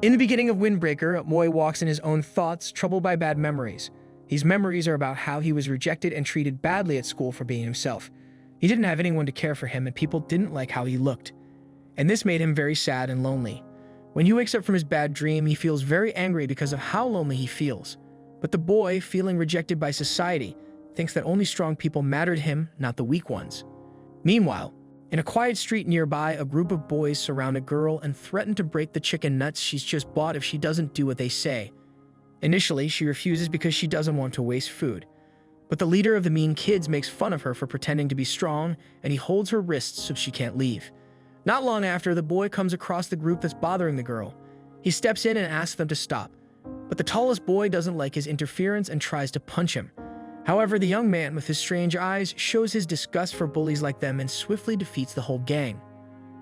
In the beginning of Windbreaker, Moy walks in his own thoughts, troubled by bad memories. These memories are about how he was rejected and treated badly at school for being himself. He didn't have anyone to care for him, and people didn't like how he looked. And this made him very sad and lonely. When he wakes up from his bad dream, he feels very angry because of how lonely he feels. But the boy, feeling rejected by society, thinks that only strong people matter to him, not the weak ones. Meanwhile, in a quiet street nearby, a group of boys surround a girl and threaten to break the chicken nuts she's just bought if she doesn't do what they say. Initially, she refuses because she doesn't want to waste food. But the leader of the mean kids makes fun of her for pretending to be strong, and he holds her wrists so she can't leave. Not long after, the boy comes across the group that's bothering the girl. He steps in and asks them to stop. But the tallest boy doesn't like his interference and tries to punch him. However, the young man with his strange eyes shows his disgust for bullies like them and swiftly defeats the whole gang.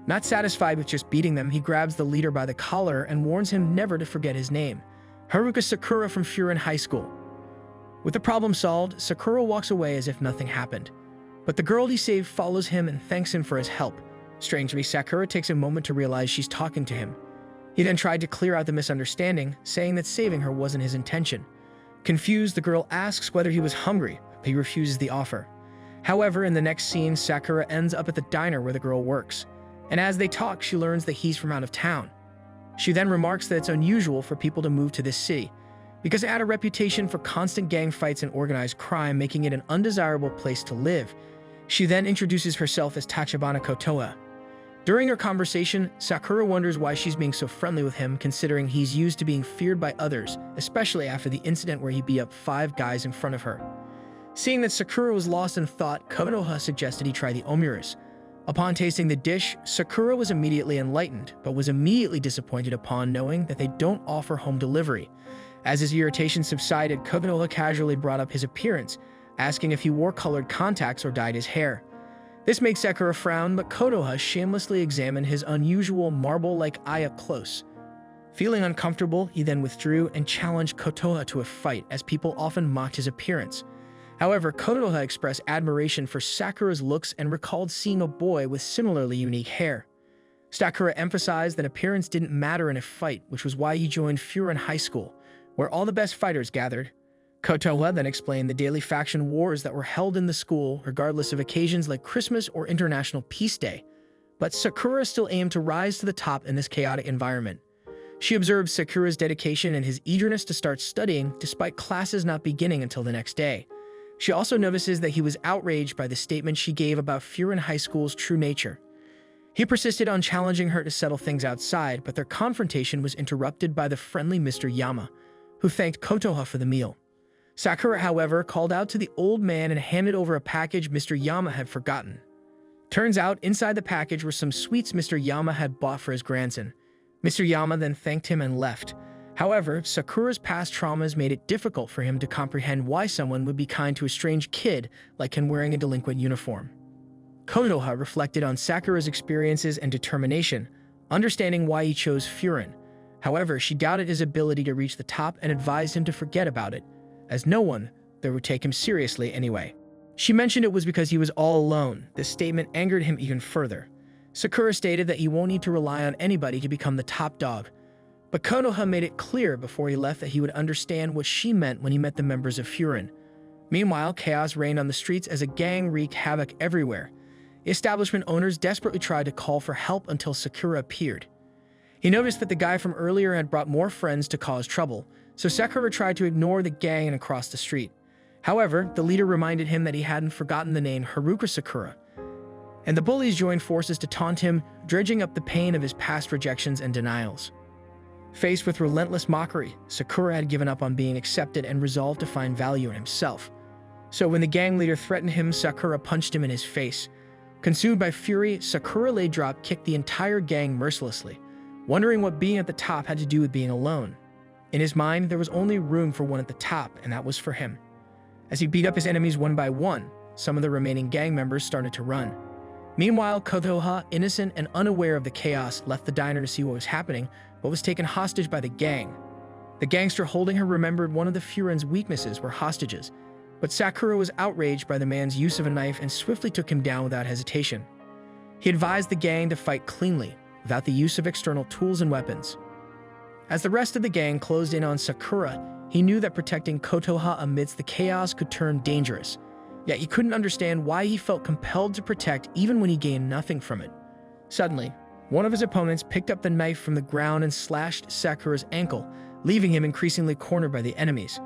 Not satisfied with just beating them, he grabs the leader by the collar and warns him never to forget his name, Haruka Sakura from Furin High School. With the problem solved, Sakura walks away as if nothing happened. But the girl he saved follows him and thanks him for his help. Strangely, Sakura takes a moment to realize she's talking to him. He then tried to clear out the misunderstanding, saying that saving her wasn't his intention. Confused, the girl asks whether he was hungry, but he refuses the offer. However, in the next scene, Sakura ends up at the diner where the girl works. And as they talk, she learns that he's from out of town. She then remarks that it's unusual for people to move to this city, because it had a reputation for constant gang fights and organized crime, making it an undesirable place to live. She then introduces herself as Tachibana Kotoa. During her conversation, Sakura wonders why she's being so friendly with him, considering he's used to being feared by others, especially after the incident where he beat up 5 guys in front of her. Seeing that Sakura was lost in thought, Konoha suggested he try the omuris. Upon tasting the dish, Sakura was immediately enlightened, but was immediately disappointed upon knowing that they don't offer home delivery. As his irritation subsided, Konoha casually brought up his appearance, asking if he wore colored contacts or dyed his hair. This makes Sakura frown, but Konoha shamelessly examined his unusual marble-like eye up close. Feeling uncomfortable, he then withdrew and challenged Konoha to a fight, as people often mocked his appearance. However, Konoha expressed admiration for Sakura's looks and recalled seeing a boy with similarly unique hair. Sakura emphasized that appearance didn't matter in a fight, which was why he joined Furin High School, where all the best fighters gathered. Konoha then explained the daily faction wars that were held in the school, regardless of occasions like Christmas or International Peace Day. But Sakura still aimed to rise to the top in this chaotic environment. She observed Sakura's dedication and his eagerness to start studying, despite classes not beginning until the next day. She also notices that he was outraged by the statement she gave about Furin High School's true nature. He persisted on challenging her to settle things outside, but their confrontation was interrupted by the friendly Mr. Yama, who thanked Konoha for the meal. Sakura, however, called out to the old man and handed over a package Mr. Yama had forgotten. Turns out, inside the package were some sweets Mr. Yama had bought for his grandson. Mr. Yama then thanked him and left. However, Sakura's past traumas made it difficult for him to comprehend why someone would be kind to a strange kid like him wearing a delinquent uniform. Konoha reflected on Sakura's experiences and determination, understanding why he chose Furin. However, she doubted his ability to reach the top and advised him to forget about it, as no one there would take him seriously anyway. She mentioned it was because he was all alone. This statement angered him even further. Sakura stated that he won't need to rely on anybody to become the top dog, but Konoha made it clear before he left that he would understand what she meant when he met the members of Furin. Meanwhile, chaos reigned on the streets as a gang wreaked havoc everywhere. The establishment owners desperately tried to call for help until Sakura appeared. He noticed that the guy from earlier had brought more friends to cause trouble, so Sakura tried to ignore the gang and cross the street. However, the leader reminded him that he hadn't forgotten the name Haruka Sakura, and the bullies joined forces to taunt him, dredging up the pain of his past rejections and denials. Faced with relentless mockery, Sakura had given up on being accepted and resolved to find value in himself. So when the gang leader threatened him, Sakura punched him in his face. Consumed by fury, Sakura lay drop-kicked the entire gang mercilessly, wondering what being at the top had to do with being alone. In his mind, there was only room for one at the top, and that was for him. As he beat up his enemies one by one, some of the remaining gang members started to run. Meanwhile, Konoha, innocent and unaware of the chaos, left the diner to see what was happening, but was taken hostage by the gang. The gangster holding her remembered one of the Furin's weaknesses were hostages, but Sakura was outraged by the man's use of a knife and swiftly took him down without hesitation. He advised the gang to fight cleanly, without the use of external tools and weapons. As the rest of the gang closed in on Sakura, he knew that protecting Kotoha amidst the chaos could turn dangerous. Yet he couldn't understand why he felt compelled to protect even when he gained nothing from it. Suddenly, one of his opponents picked up the knife from the ground and slashed Sakura's ankle, leaving him increasingly cornered by the enemies.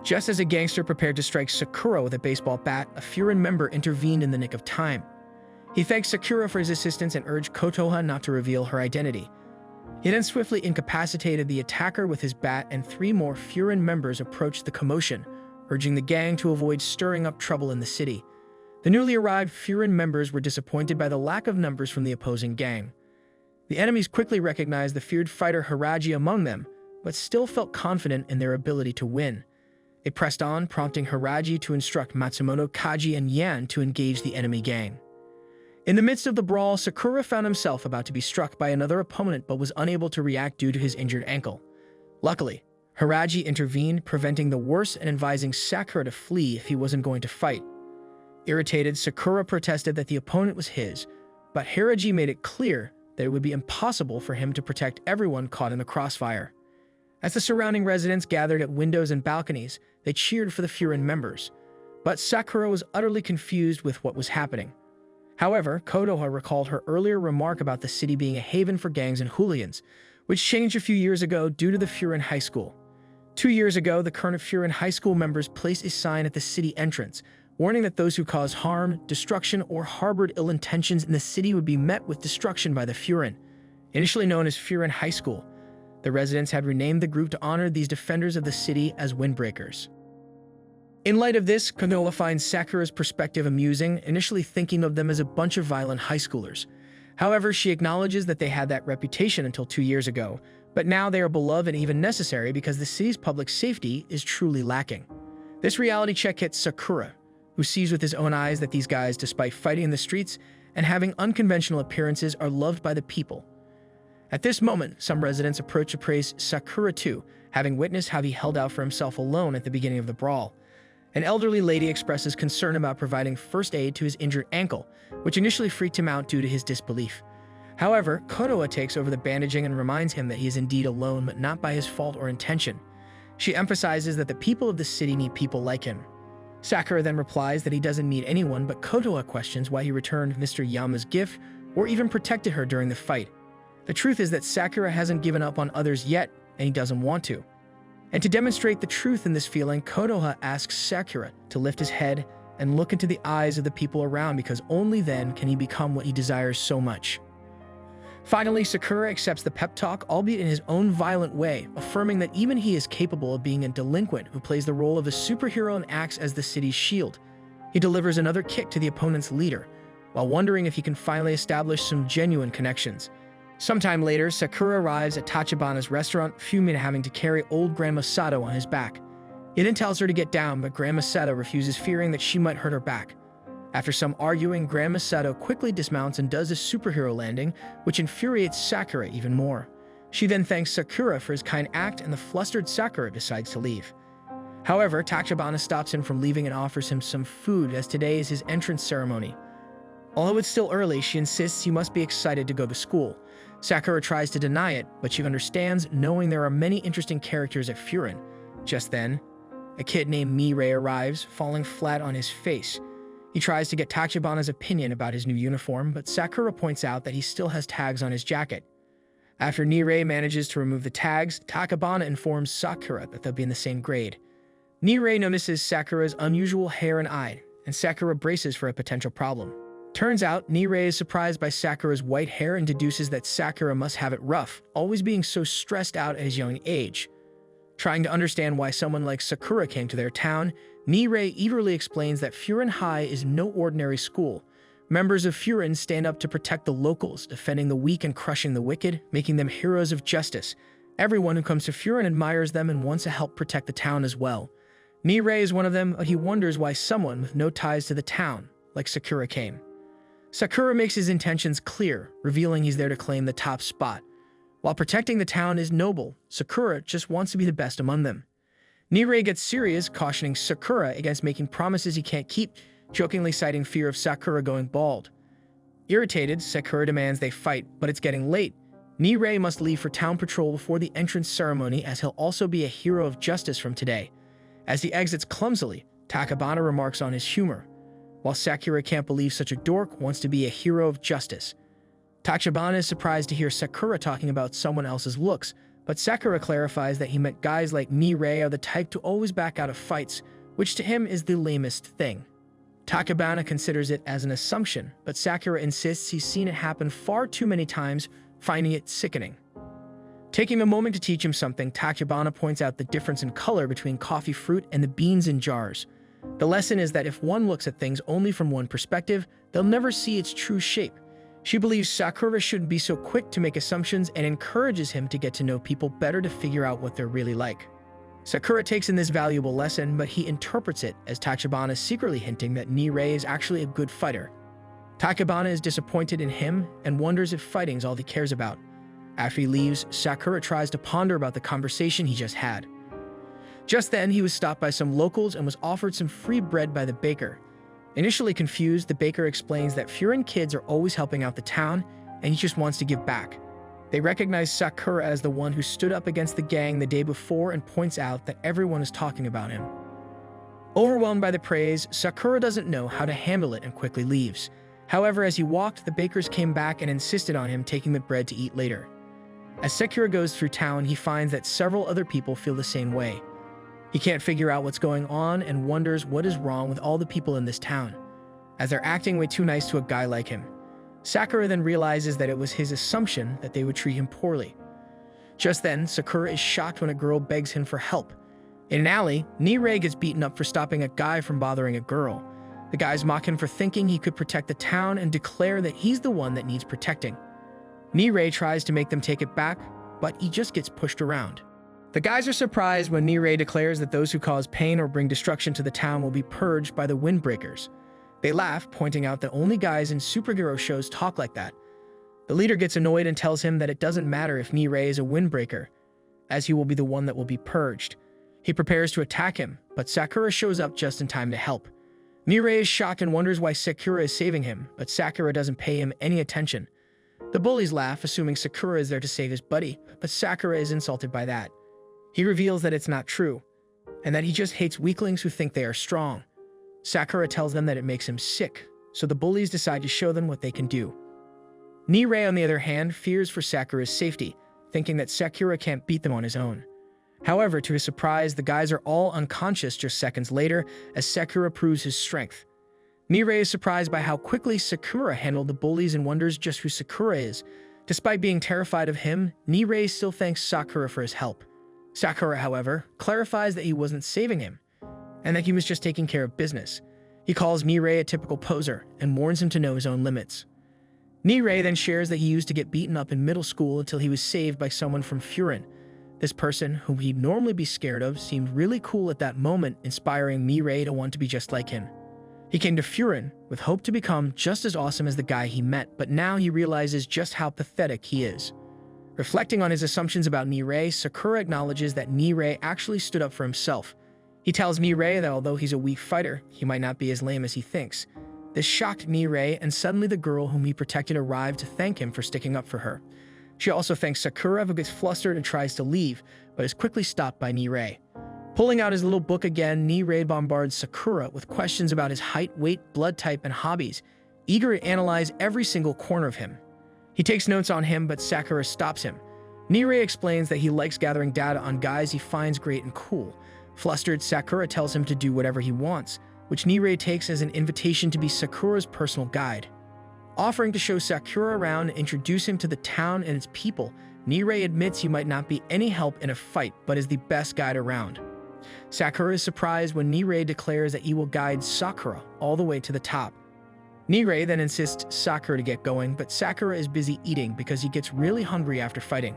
Just as a gangster prepared to strike Sakura with a baseball bat, a Furin member intervened in the nick of time. He thanked Sakura for his assistance and urged Kotoha not to reveal her identity. He then swiftly incapacitated the attacker with his bat, and 3 more Furin members approached the commotion, urging the gang to avoid stirring up trouble in the city. The newly arrived Furin members were disappointed by the lack of numbers from the opposing gang. The enemies quickly recognized the feared fighter Haraji among them, but still felt confident in their ability to win. They pressed on, prompting Haraji to instruct Matsumoto, Kaji, and Yan to engage the enemy gang. In the midst of the brawl, Sakura found himself about to be struck by another opponent but was unable to react due to his injured ankle. Luckily, Haraji intervened, preventing the worst and advising Sakura to flee if he wasn't going to fight. Irritated, Sakura protested that the opponent was his, but Haraji made it clear that it would be impossible for him to protect everyone caught in the crossfire. As the surrounding residents gathered at windows and balconies, they cheered for the Furin members, but Sakura was utterly confused with what was happening. However, Kotoha recalled her earlier remark about the city being a haven for gangs and hooligans, which changed a few years ago due to the Furin High School. 2 years ago, the current Furin High School members placed a sign at the city entrance, warning that those who caused harm, destruction, or harbored ill intentions in the city would be met with destruction by the Furin. Initially known as Furin High School, the residents had renamed the group to honor these defenders of the city as windbreakers. In light of this, Konoha finds Sakura's perspective amusing, initially thinking of them as a bunch of violent high schoolers. However, she acknowledges that they had that reputation until 2 years ago, but now they are beloved and even necessary because the city's public safety is truly lacking. This reality check hits Sakura, who sees with his own eyes that these guys, despite fighting in the streets and having unconventional appearances, are loved by the people. At this moment, some residents approach to praise Sakura too, having witnessed how he held out for himself alone at the beginning of the brawl. An elderly lady expresses concern about providing first aid to his injured ankle, which initially freaked him out due to his disbelief. However, Kotoha takes over the bandaging and reminds him that he is indeed alone, but not by his fault or intention. She emphasizes that the people of the city need people like him. Sakura then replies that he doesn't need anyone, but Kotoha questions why he returned Mr. Yama's gift or even protected her during the fight. The truth is that Sakura hasn't given up on others yet, and he doesn't want to. And to demonstrate the truth in this feeling, Kotoha asks Sakura to lift his head and look into the eyes of the people around, because only then can he become what he desires so much. Finally, Sakura accepts the pep talk, albeit in his own violent way, affirming that even he is capable of being a delinquent who plays the role of a superhero and acts as the city's shield. He delivers another kick to the opponent's leader, while wondering if he can finally establish some genuine connections. Sometime later, Sakura arrives at Tachibana's restaurant, fuming at having to carry old Grandma Sato on his back. He then tells her to get down, but Grandma Sato refuses, fearing that she might hurt her back. After some arguing, Grandma Sato quickly dismounts and does a superhero landing, which infuriates Sakura even more. She then thanks Sakura for his kind act, and the flustered Sakura decides to leave. However, Tachibana stops him from leaving and offers him some food, as today is his entrance ceremony. Although it's still early, she insists he must be excited to go to school. Sakura tries to deny it, but she understands, knowing there are many interesting characters at Furin. Just then, a kid named Mirei arrives, falling flat on his face. He tries to get Tachibana's opinion about his new uniform, but Sakura points out that he still has tags on his jacket. After Mirei manages to remove the tags, Tachibana informs Sakura that they'll be in the same grade. Mirei notices Sakura's unusual hair and eye, and Sakura braces for a potential problem. Turns out, Mirei is surprised by Sakura's white hair and deduces that Sakura must have it rough, always being so stressed out at his young age. Trying to understand why someone like Sakura came to their town, Mirei eagerly explains that Furin High is no ordinary school. Members of Furin stand up to protect the locals, defending the weak and crushing the wicked, making them heroes of justice. Everyone who comes to Furin admires them and wants to help protect the town as well. Mirei is one of them, but he wonders why someone with no ties to the town, like Sakura, came. Sakura makes his intentions clear, revealing he's there to claim the top spot. While protecting the town is noble, Sakura just wants to be the best among them. Mirei gets serious, cautioning Sakura against making promises he can't keep, jokingly citing fear of Sakura going bald. Irritated, Sakura demands they fight, but it's getting late. Nirei must leave for town patrol before the entrance ceremony, as he'll also be a hero of justice from today. As he exits clumsily, Tachibana remarks on his humor. While Sakura can't believe such a dork wants to be a hero of justice. Tachibana is surprised to hear Sakura talking about someone else's looks, but Sakura clarifies that he meant guys like Nirei are the type to always back out of fights, which to him is the lamest thing. Tachibana considers it as an assumption, but Sakura insists he's seen it happen far too many times, finding it sickening. Taking a moment to teach him something, Tachibana points out the difference in color between coffee fruit and the beans in jars. The lesson is that if one looks at things only from one perspective, they'll never see its true shape. She believes Sakura shouldn't be so quick to make assumptions and encourages him to get to know people better to figure out what they're really like. Sakura takes in this valuable lesson, but he interprets it as Tachibana secretly hinting that Nirei is actually a good fighter. Tachibana is disappointed in him and wonders if fighting's all he cares about. After he leaves, Sakura tries to ponder about the conversation he just had. Just then, he was stopped by some locals and was offered some free bread by the baker. Initially confused, the baker explains that Furin kids are always helping out the town, and he just wants to give back. They recognize Sakura as the one who stood up against the gang the day before and points out that everyone is talking about him. Overwhelmed by the praise, Sakura doesn't know how to handle it and quickly leaves. However, as he walked, the bakers came back and insisted on him taking the bread to eat later. As Sakura goes through town, he finds that several other people feel the same way. He can't figure out what's going on and wonders what is wrong with all the people in this town, as they're acting way too nice to a guy like him. Sakura then realizes that it was his assumption that they would treat him poorly. Just then, Sakura is shocked when a girl begs him for help. In an alley, Nirei gets beaten up for stopping a guy from bothering a girl. The guys mock him for thinking he could protect the town and declare that he's the one that needs protecting. Nirei tries to make them take it back, but he just gets pushed around. The guys are surprised when Nirei declares that those who cause pain or bring destruction to the town will be purged by the Windbreakers. They laugh, pointing out that only guys in superhero shows talk like that. The leader gets annoyed and tells him that it doesn't matter if Nirei is a Windbreaker, as he will be the one that will be purged. He prepares to attack him, but Sakura shows up just in time to help. Nirei is shocked and wonders why Sakura is saving him, but Sakura doesn't pay him any attention. The bullies laugh, assuming Sakura is there to save his buddy, but Sakura is insulted by that. He reveals that it's not true, and that he just hates weaklings who think they are strong. Sakura tells them that it makes him sick, so the bullies decide to show them what they can do. Nirei, on the other hand, fears for Sakura's safety, thinking that Sakura can't beat them on his own. However, to his surprise, the guys are all unconscious just seconds later as Sakura proves his strength. Nirei is surprised by how quickly Sakura handled the bullies and wonders just who Sakura is. Despite being terrified of him, Nirei still thanks Sakura for his help. Sakura, however, clarifies that he wasn't saving him, and that he was just taking care of business. He calls Nirei a typical poser and warns him to know his own limits. Nirei then shares that he used to get beaten up in middle school until he was saved by someone from Furin. This person, whom he'd normally be scared of, seemed really cool at that moment, inspiring Nirei to want to be just like him. He came to Furin with hope to become just as awesome as the guy he met, but now he realizes just how pathetic he is. Reflecting on his assumptions about Nirei, Sakura acknowledges that Nirei actually stood up for himself. He tells Nirei that although he's a weak fighter, he might not be as lame as he thinks. This shocked Nirei, and suddenly the girl whom he protected arrived to thank him for sticking up for her. She also thanks Sakura, who gets flustered and tries to leave, but is quickly stopped by Nirei. Pulling out his little book again, Nirei bombards Sakura with questions about his height, weight, blood type, and hobbies, eager to analyze every single corner of him. He takes notes on him, but Sakura stops him. Nirei explains that he likes gathering data on guys he finds great and cool. Flustered, Sakura tells him to do whatever he wants, which Nirei takes as an invitation to be Sakura's personal guide. Offering to show Sakura around and introduce him to the town and its people, Nirei admits he might not be any help in a fight, but is the best guide around. Sakura is surprised when Nirei declares that he will guide Sakura all the way to the top. Nirei then insists Sakura to get going, but Sakura is busy eating because he gets really hungry after fighting.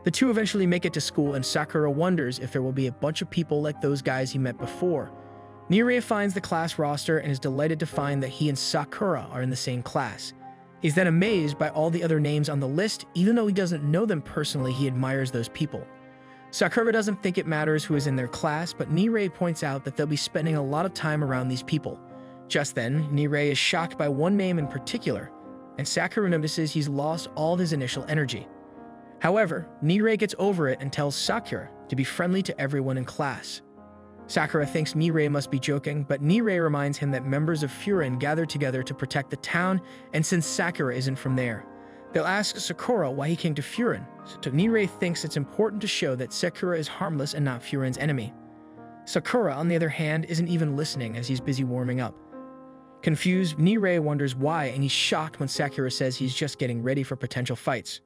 The two eventually make it to school, and Sakura wonders if there will be a bunch of people like those guys he met before. Nirei finds the class roster and is delighted to find that he and Sakura are in the same class. He's then amazed by all the other names on the list. Even though he doesn't know them personally, he admires those people. Sakura doesn't think it matters who is in their class, but Nirei points out that they'll be spending a lot of time around these people. Just then, Nirei is shocked by one name in particular, and Sakura notices he's lost all his initial energy. However, Nirei gets over it and tells Sakura to be friendly to everyone in class. Sakura thinks Nirei must be joking, but Nirei reminds him that members of Furin gathered together to protect the town, and since Sakura isn't from there, they'll ask Sakura why he came to Furin, so Nirei thinks it's important to show that Sakura is harmless and not Furin's enemy. Sakura, on the other hand, isn't even listening as he's busy warming up. Confused, Nirei wonders why, and he's shocked when Sakura says he's just getting ready for potential fights.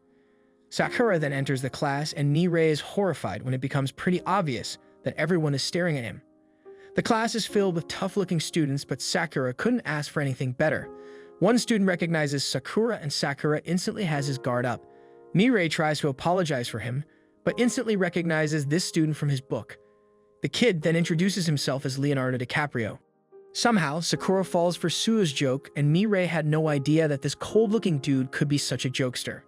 Sakura then enters the class, and Nirei is horrified when it becomes pretty obvious that everyone is staring at him. The class is filled with tough-looking students, but Sakura couldn't ask for anything better. One student recognizes Sakura, and Sakura instantly has his guard up. Nirei tries to apologize for him, but instantly recognizes this student from his book. The kid then introduces himself as Leonardo DiCaprio. Somehow, Sakura falls for Suo's joke, and Nirei had no idea that this cold-looking dude could be such a jokester.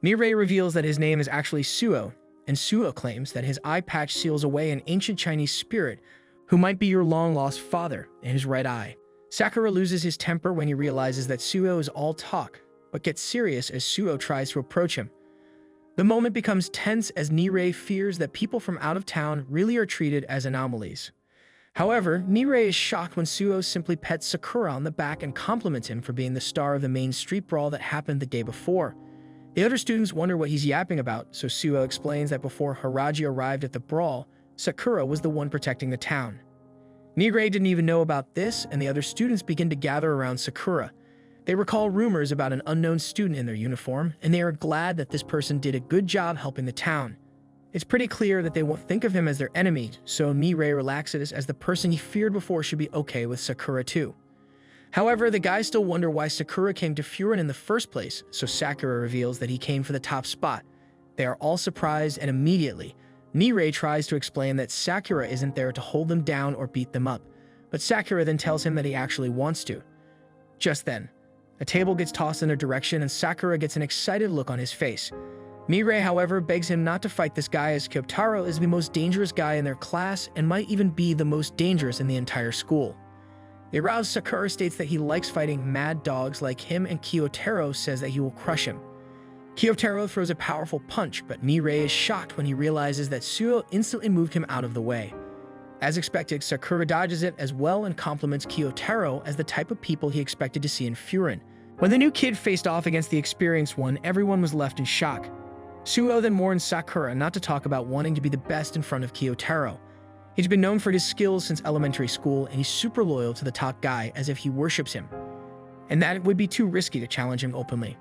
Nirei reveals that his name is actually Suo, and Suo claims that his eye patch seals away an ancient Chinese spirit who might be your long-lost father in his right eye. Sakura loses his temper when he realizes that Suo is all talk, but gets serious as Suo tries to approach him. The moment becomes tense as Nirei fears that people from out of town really are treated as anomalies. However, Nirei is shocked when Suo simply pets Sakura on the back and compliments him for being the star of the main street brawl that happened the day before. The other students wonder what he's yapping about, so Suo explains that before Haraji arrived at the brawl, Sakura was the one protecting the town. Nirei didn't even know about this, and the other students begin to gather around Sakura. They recall rumors about an unknown student in their uniform, and they are glad that this person did a good job helping the town. It's pretty clear that they won't think of him as their enemy, so Nirei relaxes as the person he feared before should be okay with Sakura too. However, the guys still wonder why Sakura came to Furin in the first place, so Sakura reveals that he came for the top spot. They are all surprised, and immediately, Nirei tries to explain that Sakura isn't there to hold them down or beat them up, but Sakura then tells him that he actually wants to. Just then, a table gets tossed in their direction, and Sakura gets an excited look on his face. Nirei, however, begs him not to fight this guy as Kyotaro is the most dangerous guy in their class and might even be the most dangerous in the entire school. The aroused Sakura states that he likes fighting mad dogs like him, and Kyotaro says that he will crush him. Kyotaro throws a powerful punch, but Nirei is shocked when he realizes that Suo instantly moved him out of the way. As expected, Sakura dodges it as well and compliments Kyotaro as the type of people he expected to see in Furin. When the new kid faced off against the experienced one, everyone was left in shock. Suo then warns Sakura not to talk about wanting to be the best in front of Kyotaro. He's been known for his skills since elementary school, and he's super loyal to the top guy as if he worships him, and that it would be too risky to challenge him openly.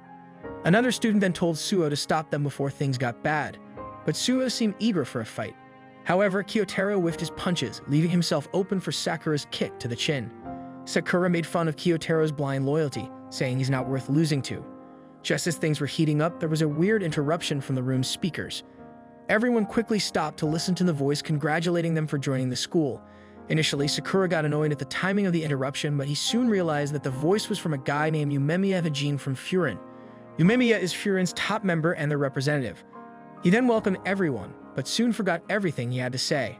Another student then told Suo to stop them before things got bad, but Suo seemed eager for a fight. However, Kyotaro whiffed his punches, leaving himself open for Sakura's kick to the chin. Sakura made fun of Kyotaro's blind loyalty, saying he's not worth losing to. Just as things were heating up, there was a weird interruption from the room's speakers. Everyone quickly stopped to listen to the voice congratulating them for joining the school. Initially, Sakura got annoyed at the timing of the interruption, but he soon realized that the voice was from a guy named Yumemiya Hajin from Furin. Yumemiya is Furin's top member and their representative. He then welcomed everyone, but soon forgot everything he had to say.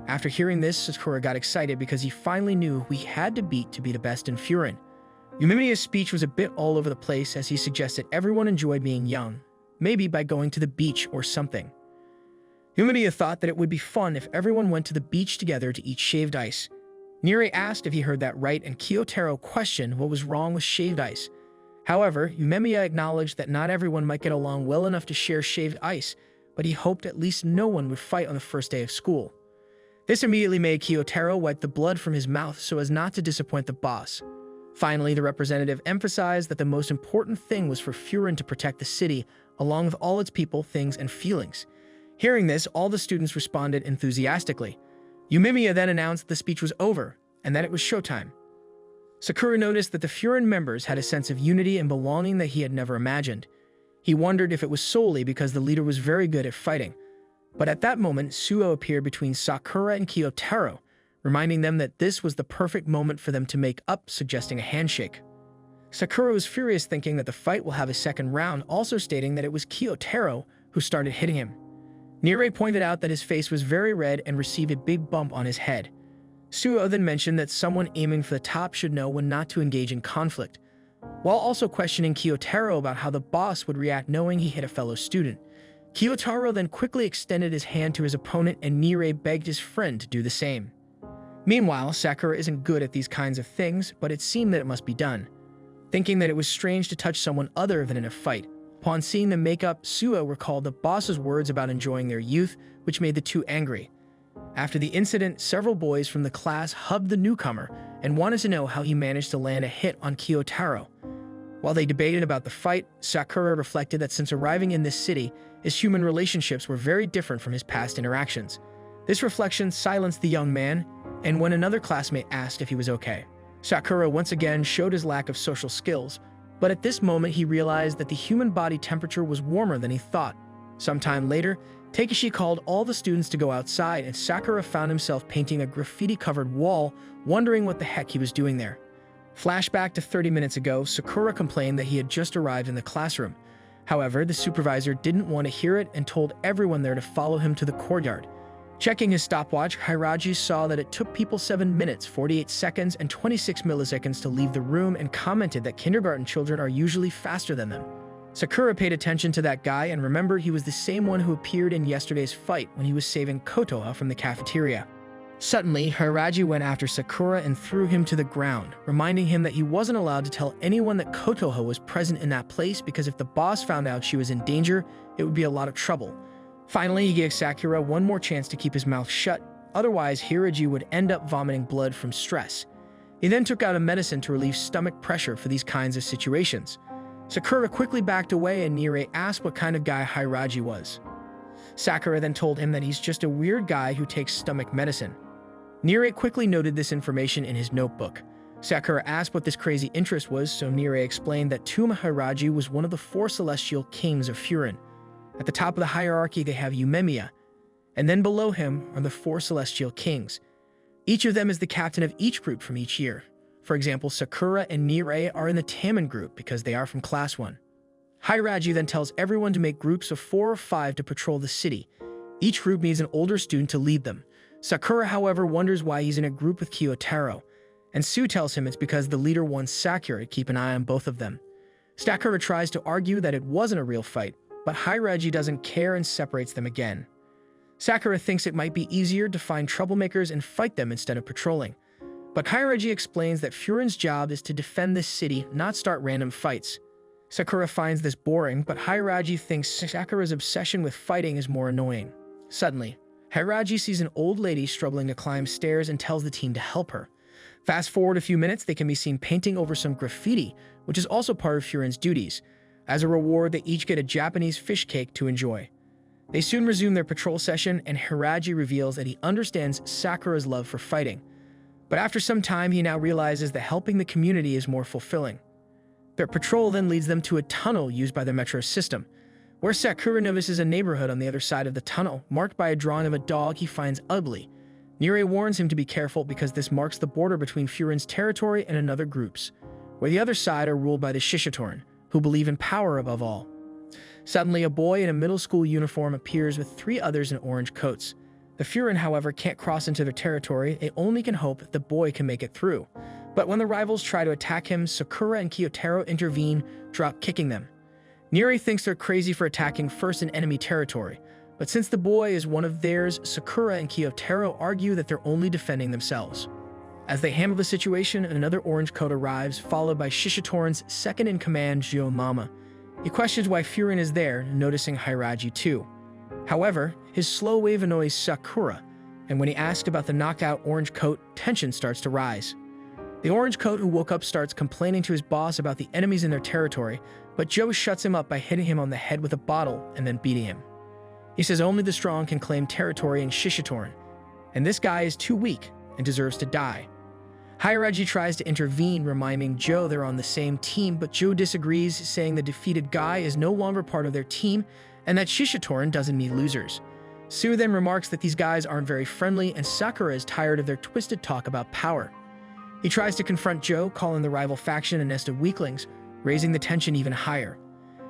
After hearing this, Sakura got excited because he finally knew who he had to beat to be the best in Furin. Yumemiya's speech was a bit all over the place as he suggested everyone enjoy being young, maybe by going to the beach or something. Yumemiya thought that it would be fun if everyone went to the beach together to eat shaved ice. Nirei asked if he heard that right, and Kyotaro questioned what was wrong with shaved ice. However, Yumemiya acknowledged that not everyone might get along well enough to share shaved ice, but he hoped at least no one would fight on the first day of school. This immediately made Kyotaro wipe the blood from his mouth so as not to disappoint the boss. Finally, the representative emphasized that the most important thing was for Furin to protect the city, along with all its people, things, and feelings. Hearing this, all the students responded enthusiastically. Yumemiya then announced the speech was over, and that it was showtime. Sakura noticed that the Furin members had a sense of unity and belonging that he had never imagined. He wondered if it was solely because the leader was very good at fighting. But at that moment, Suo appeared between Sakura and Kyotaro, reminding them that this was the perfect moment for them to make up, suggesting a handshake. Sakura was furious, thinking that the fight will have a second round, also stating that it was Kyotaro who started hitting him. Nirei pointed out that his face was very red and received a big bump on his head. Suo then mentioned that someone aiming for the top should know when not to engage in conflict, while also questioning Kyotaro about how the boss would react knowing he hit a fellow student. Kiyotaro then quickly extended his hand to his opponent and Nire begged his friend to do the same. Meanwhile, Sakura isn't good at these kinds of things, but it seemed that it must be done. Thinking that it was strange to touch someone other than in a fight, upon seeing them make up, Suo recalled the boss's words about enjoying their youth, which made the two angry. After the incident, several boys from the class hugged the newcomer and wanted to know how he managed to land a hit on Kiyotaro. While they debated about the fight, Sakura reflected that since arriving in this city, his human relationships were very different from his past interactions. This reflection silenced the young man, and when another classmate asked if he was okay, Sakura once again showed his lack of social skills, but at this moment he realized that the human body temperature was warmer than he thought. Sometime later, Takeshi called all the students to go outside, and Sakura found himself painting a graffiti-covered wall, wondering what the heck he was doing there. Flashback to 30 minutes ago, Sakura complained that he had just arrived in the classroom. However, the supervisor didn't want to hear it and told everyone there to follow him to the courtyard. Checking his stopwatch, Hiraji saw that it took people 7 minutes, 48 seconds, and 26 milliseconds to leave the room and commented that kindergarten children are usually faster than them. Sakura paid attention to that guy and remembered he was the same one who appeared in yesterday's fight when he was saving Kotoha from the cafeteria. Suddenly, Hiraji went after Sakura and threw him to the ground, reminding him that he wasn't allowed to tell anyone that Kotoha was present in that place because if the boss found out she was in danger, it would be a lot of trouble. Finally, he gave Sakura one more chance to keep his mouth shut, otherwise Hiraji would end up vomiting blood from stress. He then took out a medicine to relieve stomach pressure for these kinds of situations. Sakura quickly backed away and Nire asked what kind of guy Hiraji was. Sakura then told him that he's just a weird guy who takes stomach medicine. Nire quickly noted this information in his notebook. Sakura asked what this crazy interest was, so Nire explained that Tuma Hiraji was one of the 4 celestial kings of Furin. At the top of the hierarchy, they have Umemiya, and then below him are the 4 celestial kings. Each of them is the captain of each group from each year. For example, Sakura and Nire are in the Taman group because they are from Class 1. Hiraji then tells everyone to make groups of 4 or 5 to patrol the city. Each group needs an older student to lead them. Sakura, however, wonders why he's in a group with Kiyotaro, and Sue tells him it's because the leader wants Sakura to keep an eye on both of them. Sakura tries to argue that it wasn't a real fight, but Hiraji doesn't care and separates them again. Sakura thinks it might be easier to find troublemakers and fight them instead of patrolling. But Hiraji explains that Furin's job is to defend this city, not start random fights. Sakura finds this boring, but Hiraji thinks Sakura's obsession with fighting is more annoying. Suddenly, Hiraji sees an old lady struggling to climb stairs and tells the team to help her. Fast forward a few minutes, they can be seen painting over some graffiti, which is also part of Furin's duties. As a reward, they each get a Japanese fish cake to enjoy. They soon resume their patrol session, and Hiraji reveals that he understands Sakura's love for fighting. But after some time, he now realizes that helping the community is more fulfilling. Their patrol then leads them to a tunnel used by the metro system, where Sakura notices a neighborhood on the other side of the tunnel, marked by a drawing of a dog he finds ugly. Nire warns him to be careful because this marks the border between Furin's territory and another group's, where the other side are ruled by the Shishitoran, who believe in power above all. Suddenly, a boy in a middle school uniform appears with 3 others in orange coats. The Furin, however, can't cross into their territory. They only can hope the boy can make it through. But when the rivals try to attack him, Sakura and Kiyotaro intervene, drop kicking them. Nire thinks they're crazy for attacking first in enemy territory, but since the boy is one of theirs, Sakura and Kiyotaro argue that they're only defending themselves. As they handle the situation, another orange coat arrives, followed by Shishitoran's second-in-command, Jio Mama. He questions why Furin is there, noticing Hiraji too. However, his slow wave annoys Sakura, and when he asks about the knockout orange coat, tension starts to rise. The orange coat who woke up starts complaining to his boss about the enemies in their territory, but Joe shuts him up by hitting him on the head with a bottle and then beating him. He says only the strong can claim territory in Shishitoran, and this guy is too weak and deserves to die. Hiraji tries to intervene, reminding Joe they're on the same team, but Joe disagrees, saying the defeated guy is no longer part of their team and that Shishitoran doesn't need losers. Sue then remarks that these guys aren't very friendly and Sakura is tired of their twisted talk about power. He tries to confront Joe, calling the rival faction a nest of weaklings, raising the tension even higher.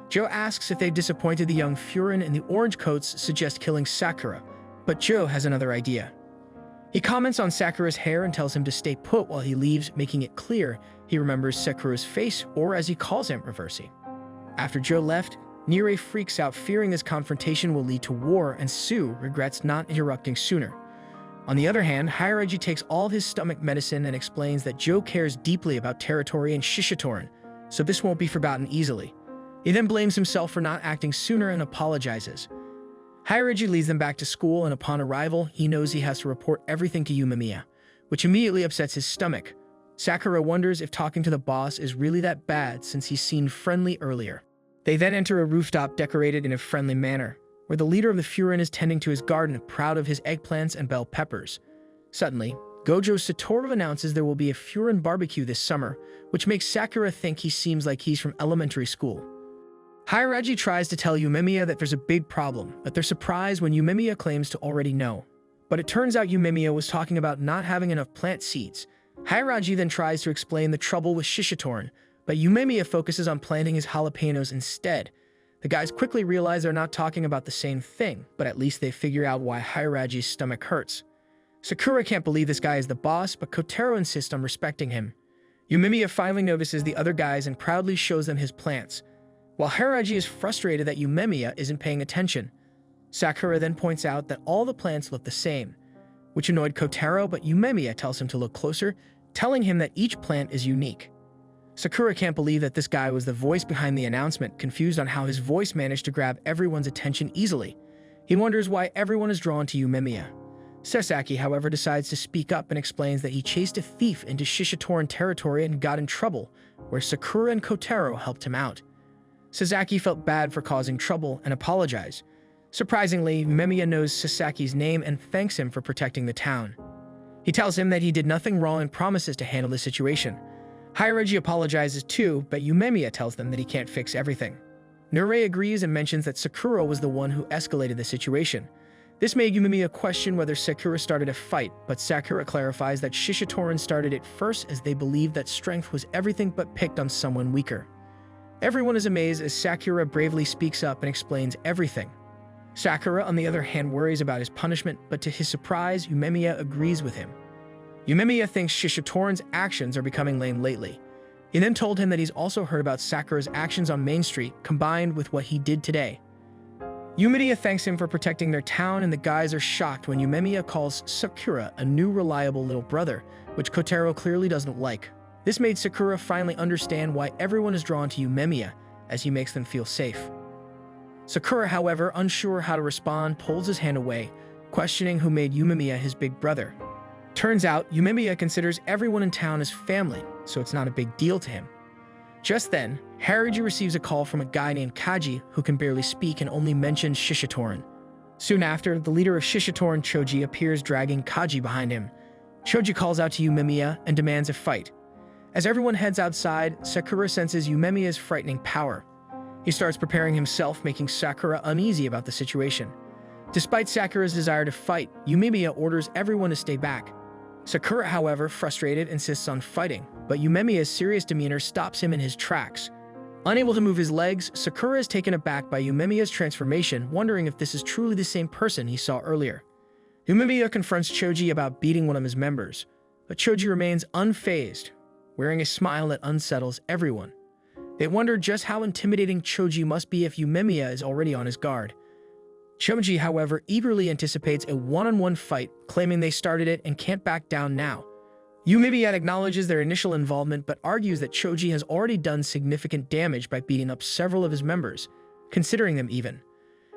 Joe asks if they've disappointed the young Furin, and the orange coats suggest killing Sakura, but Joe has another idea. He comments on Sakura's hair and tells him to stay put while he leaves, making it clear he remembers Sakura's face, or as he calls him, Reversi. After Joe left, Nire freaks out, fearing this confrontation will lead to war, and Sue regrets not interrupting sooner. On the other hand, Hiraji takes all his stomach medicine and explains that Joe cares deeply about territory and Shishitoran, so this won't be forgotten easily. He then blames himself for not acting sooner and apologizes. Hiraji leads them back to school, and upon arrival, he knows he has to report everything to Yumemiya, which immediately upsets his stomach. Sakura wonders if talking to the boss is really that bad since he's seemed friendly earlier. They then enter a rooftop decorated in a friendly manner, where the leader of the Furin is tending to his garden, proud of his eggplants and bell peppers. Suddenly, Gojo Satoru announces there will be a Furin barbecue this summer, which makes Sakura think he seems like he's from elementary school. Hiraji tries to tell Yumemiya that there's a big problem, but they're surprised when Yumemiya claims to already know. But it turns out Yumemiya was talking about not having enough plant seeds. Hiraji then tries to explain the trouble with Shishitoran, but Yumemiya focuses on planting his jalapenos instead. The guys quickly realize they're not talking about the same thing, but at least they figure out why Hiraji's stomach hurts. Sakura can't believe this guy is the boss, but Kotaro insists on respecting him. Yumemiya finally notices the other guys and proudly shows them his plants, while Hiraji is frustrated that Yumemiya isn't paying attention. Sakura then points out that all the plants look the same, which annoyed Kotaro, but Yumemiya tells him to look closer, telling him that each plant is unique. Sakura can't believe that this guy was the voice behind the announcement, confused on how his voice managed to grab everyone's attention easily. He wonders why everyone is drawn to Yumemiya. Sasaki, however, decides to speak up and explains that he chased a thief into Shishitoran territory and got in trouble, where Sakura and Kotaro helped him out. Sasaki felt bad for causing trouble and apologized. Surprisingly, Yumemiya knows Sasaki's name and thanks him for protecting the town. He tells him that he did nothing wrong and promises to handle the situation. Hiraji apologizes too, but Yumemiya tells them that he can't fix everything. Nure agrees and mentions that Sakura was the one who escalated the situation. This made Yumemiya question whether Sakura started a fight, but Sakura clarifies that Shishitoran started it first, as they believed that strength was everything but picked on someone weaker. Everyone is amazed as Sakura bravely speaks up and explains everything. Sakura, on the other hand, worries about his punishment, but to his surprise, Yumemiya agrees with him. Yumemiya thinks Shishitoran's actions are becoming lame lately. He then told him that he's also heard about Sakura's actions on Main Street, combined with what he did today. Yumemiya thanks him for protecting their town, and the guys are shocked when Yumemiya calls Sakura a new reliable little brother, which Kotaro clearly doesn't like. This made Sakura finally understand why everyone is drawn to Yumemiya, as he makes them feel safe. Sakura, however, unsure how to respond, pulls his hand away, questioning who made Yumemiya his big brother. Turns out, Yumemiya considers everyone in town as family, so it's not a big deal to him. Just then, Hiraji receives a call from a guy named Kaji who can barely speak and only mentions Shishitoran. Soon after, the leader of Shishitoran, Choji, appears dragging Kaji behind him. Choji calls out to Yumemiya and demands a fight. As everyone heads outside, Sakura senses Yumemiya's frightening power. He starts preparing himself, making Sakura uneasy about the situation. Despite Sakura's desire to fight, Yumemiya orders everyone to stay back. Sakura, however, frustrated, insists on fighting, but Yumemiya's serious demeanor stops him in his tracks. Unable to move his legs, Sakura is taken aback by Yumemiya's transformation, wondering if this is truly the same person he saw earlier. Yumemiya confronts Choji about beating one of his members, but Choji remains unfazed, wearing a smile that unsettles everyone. They wonder just how intimidating Choji must be if Yumemiya is already on his guard. Choji, however, eagerly anticipates a one-on-one fight, claiming they started it and can't back down now. Yumemiya acknowledges their initial involvement but argues that Choji has already done significant damage by beating up several of his members, considering them even.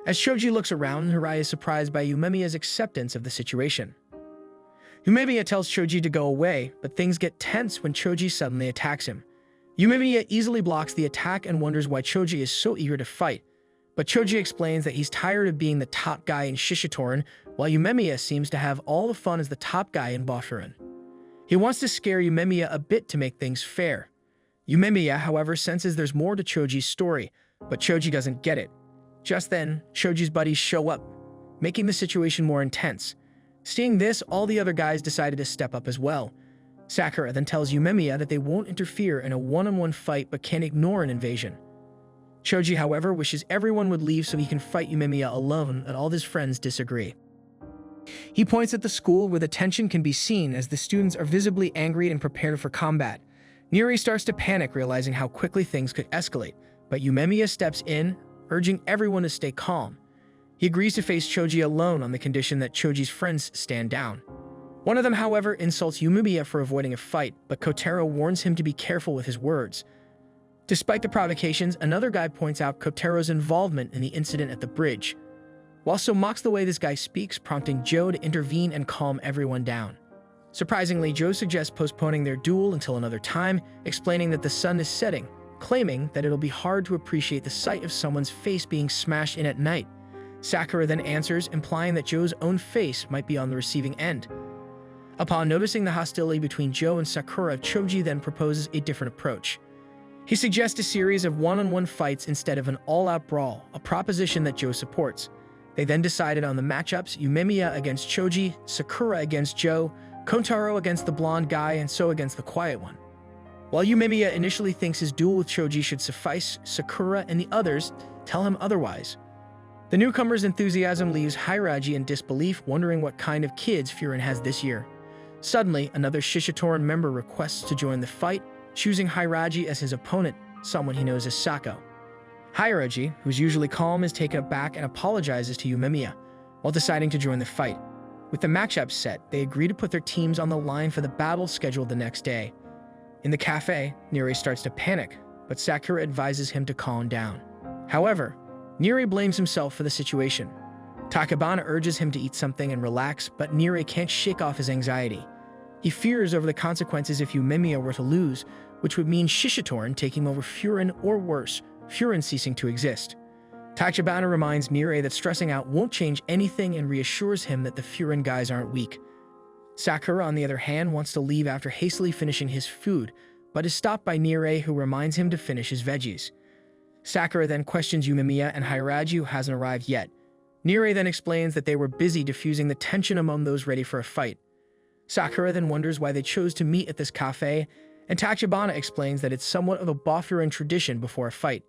As Choji looks around, Hirai is surprised by Yumemiya's acceptance of the situation. Yumemiya tells Choji to go away, but things get tense when Choji suddenly attacks him. Yumemiya easily blocks the attack and wonders why Choji is so eager to fight, but Choji explains that he's tired of being the top guy in Shishitoran, while Yumemiya seems to have all the fun as the top guy in Bofurin. He wants to scare Yumemiya a bit to make things fair. Yumemiya, however, senses there's more to Choji's story, but Choji doesn't get it. Just then, Choji's buddies show up, making the situation more intense. Seeing this, all the other guys decided to step up as well. Sakura then tells Yumemiya that they won't interfere in a one-on-one fight but can ignore an invasion. Choji, however, wishes everyone would leave so he can fight Yumemiya alone, and all his friends disagree. He points at the school where the tension can be seen as the students are visibly angry and prepared for combat. Niri starts to panic, realizing how quickly things could escalate, but Yumemiya steps in, urging everyone to stay calm. He agrees to face Choji alone on the condition that Choji's friends stand down. One of them, however, insults Yumemiya for avoiding a fight, but Kotaro warns him to be careful with his words. Despite the provocations, another guy points out Kotaro's involvement in the incident at the bridge. Walso mocks the way this guy speaks, prompting Joe to intervene and calm everyone down. Surprisingly, Joe suggests postponing their duel until another time, explaining that the sun is setting, claiming that it'll be hard to appreciate the sight of someone's face being smashed in at night. Sakura then answers, implying that Joe's own face might be on the receiving end. Upon noticing the hostility between Joe and Sakura, Choji then proposes a different approach. He suggests a series of one-on-one fights instead of an all-out brawl, a proposition that Joe supports. They then decided on the matchups: Yumemiya against Choji, Sakura against Joe, Kotaro against the blonde guy, and So against the quiet one. While Yumemiya initially thinks his duel with Choji should suffice, Sakura and the others tell him otherwise. The newcomer's enthusiasm leaves Hiraji in disbelief, wondering what kind of kids Furin has this year. Suddenly, another Shishitoran member requests to join the fight, choosing Hiraji as his opponent, someone he knows as Sako. Hiraji, who's usually calm, is taken aback and apologizes to Yumemiya, while deciding to join the fight. With the matchup set, they agree to put their teams on the line for the battle scheduled the next day. In the cafe, Niri starts to panic, but Sakura advises him to calm down. However, Niri blames himself for the situation. Takebana urges him to eat something and relax, but Niri can't shake off his anxiety. He fears over the consequences if Yumemiya were to lose, which would mean Shishitoran taking over Furin, or worse, Furin ceasing to exist. Tachibana reminds Niri that stressing out won't change anything and reassures him that the Furin guys aren't weak. Sakura, on the other hand, wants to leave after hastily finishing his food, but is stopped by Niri, who reminds him to finish his veggies. Sakura then questions Yumemiya and Hiraji, who hasn't arrived yet. Niri then explains that they were busy diffusing the tension among those ready for a fight. Sakura then wonders why they chose to meet at this cafe, and Tachibana explains that it's somewhat of a Bofurin tradition before a fight.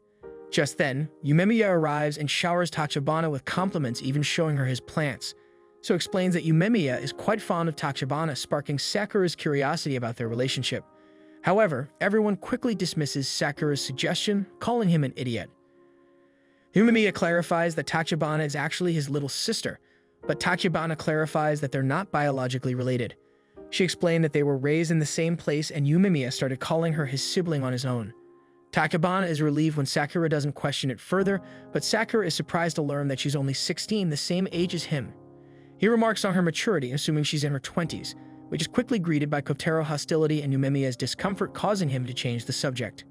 Just then, Yumemiya arrives and showers Tachibana with compliments, even showing her his plants. So explains that Yumemiya is quite fond of Tachibana, sparking Sakura's curiosity about their relationship. However, everyone quickly dismisses Sakura's suggestion, calling him an idiot. Yumemiya clarifies that Tachibana is actually his little sister, but Tachibana clarifies that they're not biologically related. She explained that they were raised in the same place, and Yumemiya started calling her his sibling on his own. Takebana is relieved when Sakura doesn't question it further, but Sakura is surprised to learn that she's only 16, the same age as him. He remarks on her maturity, assuming she's in her 20s, which is quickly greeted by Kotaro's hostility and Yumemiya's discomfort, causing him to change the subject.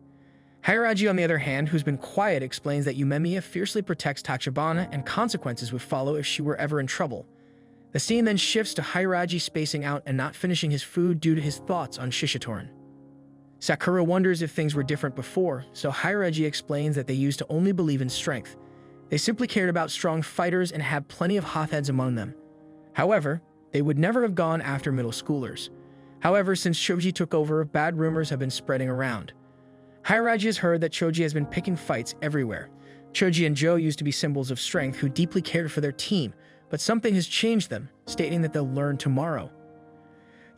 Hiraji, on the other hand, who's been quiet, explains that Yumemiya fiercely protects Tachibana and consequences would follow if she were ever in trouble. The scene then shifts to Hiraji spacing out and not finishing his food due to his thoughts on Shishitoran. Sakura wonders if things were different before, so Hiraji explains that they used to only believe in strength. They simply cared about strong fighters and had plenty of hotheads among them. However, they would never have gone after middle schoolers. However, since Choji took over, bad rumors have been spreading around. Hiraji has heard that Choji has been picking fights everywhere. Choji and Joe used to be symbols of strength who deeply cared for their team, but something has changed them, stating that they'll learn tomorrow.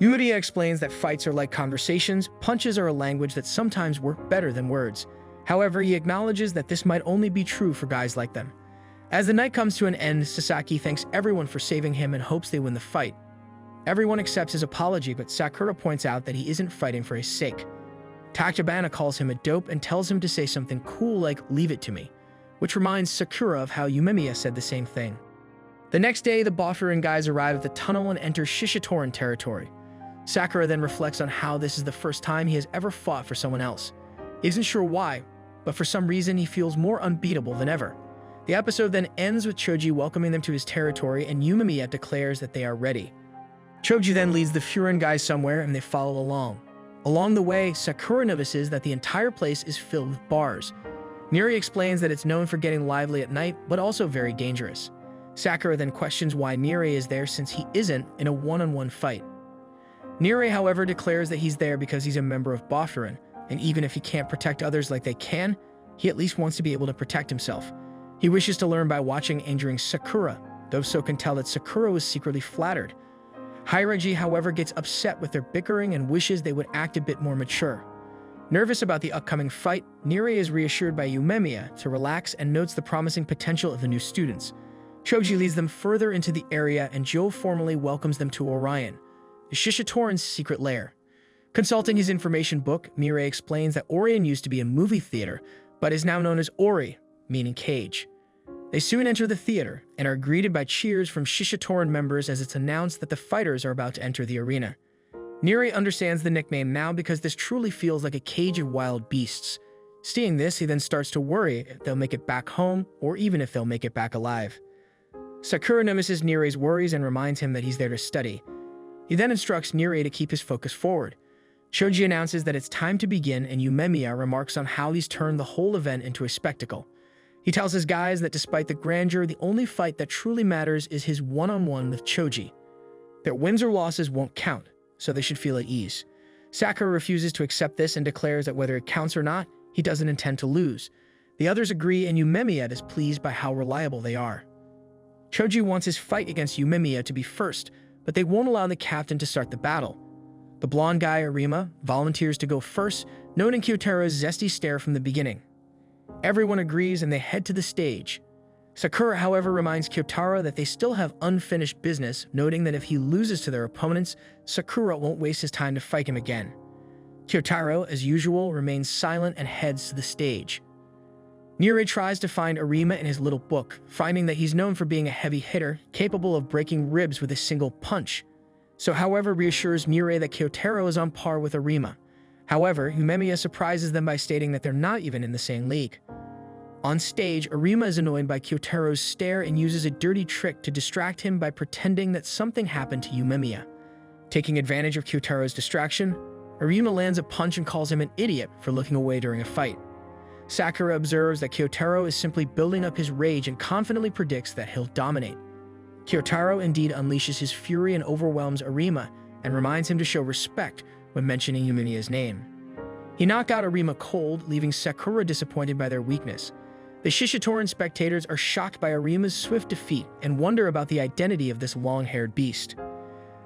Yumemiya explains that fights are like conversations, punches are a language that sometimes work better than words. However, he acknowledges that this might only be true for guys like them. As the night comes to an end, Sasaki thanks everyone for saving him and hopes they win the fight. Everyone accepts his apology, but Sakura points out that he isn't fighting for his sake. Tachibana calls him a dope and tells him to say something cool like "leave it to me," which reminds Sakura of how Yumemiya said the same thing. The next day, the Bofurin guys arrive at the tunnel and enter Shishitoran territory. Sakura then reflects on how this is the first time he has ever fought for someone else. He isn't sure why, but for some reason he feels more unbeatable than ever. The episode then ends with Choji welcoming them to his territory, and Yumemiya declares that they are ready. Choji then leads the Furin guys somewhere and they follow along. Along the way, Sakura notices that the entire place is filled with bars. Niri explains that it's known for getting lively at night, but also very dangerous. Sakura then questions why Niri is there since he isn't in a one-on-one fight. Niri, however, declares that he's there because he's a member of Bofurin, and even if he can't protect others like they can, he at least wants to be able to protect himself. He wishes to learn by watching and injuring Sakura, though So can tell that Sakura was secretly flattered. Hiraji, however, gets upset with their bickering and wishes they would act a bit more mature. Nervous about the upcoming fight, Nire is reassured by Yumemiya to relax and notes the promising potential of the new students. Choji leads them further into the area and Joe formally welcomes them to Orion, the Shishitoran's secret lair. Consulting his information book, Nire explains that Orion used to be a movie theater, but is now known as Ori, meaning cage. They soon enter the theater and are greeted by cheers from Shishitoran members as it's announced that the fighters are about to enter the arena. Nire understands the nickname now because this truly feels like a cage of wild beasts. Seeing this, he then starts to worry if they'll make it back home or even if they'll make it back alive. Sakura notices Nire's worries and reminds him that he's there to study. He then instructs Nire to keep his focus forward. Choji announces that it's time to begin and Yumemiya remarks on how he's turned the whole event into a spectacle. He tells his guys that despite the grandeur, the only fight that truly matters is his one-on-one with Choji. Their wins or losses won't count, so they should feel at ease. Sakura refuses to accept this and declares that whether it counts or not, he doesn't intend to lose. The others agree and Yumemiya is pleased by how reliable they are. Choji wants his fight against Yumemiya to be first, but they won't allow the captain to start the battle. The blonde guy, Arima, volunteers to go first, noting Kyotaro's zesty stare from the beginning. Everyone agrees and they head to the stage. Sakura, however, reminds Kyotaro that they still have unfinished business, noting that if he loses to their opponents, Sakura won't waste his time to fight him again. Kyotaro, as usual, remains silent and heads to the stage. Nire tries to find Arima in his little book, finding that he's known for being a heavy hitter, capable of breaking ribs with a single punch. So, however, reassures Nire that Kyotaro is on par with Arima. However, Yumemiya surprises them by stating that they're not even in the same league. On stage, Arima is annoyed by Kyotaro's stare and uses a dirty trick to distract him by pretending that something happened to Yumemiya. Taking advantage of Kyotaro's distraction, Arima lands a punch and calls him an idiot for looking away during a fight. Sakura observes that Kyotaro is simply building up his rage and confidently predicts that he'll dominate. Kyotaro indeed unleashes his fury and overwhelms Arima and reminds him to show respect when mentioning Yumemiya's name. He knocks out Arima cold, leaving Sakura disappointed by their weakness. The Shishitoran spectators are shocked by Arima's swift defeat and wonder about the identity of this long-haired beast.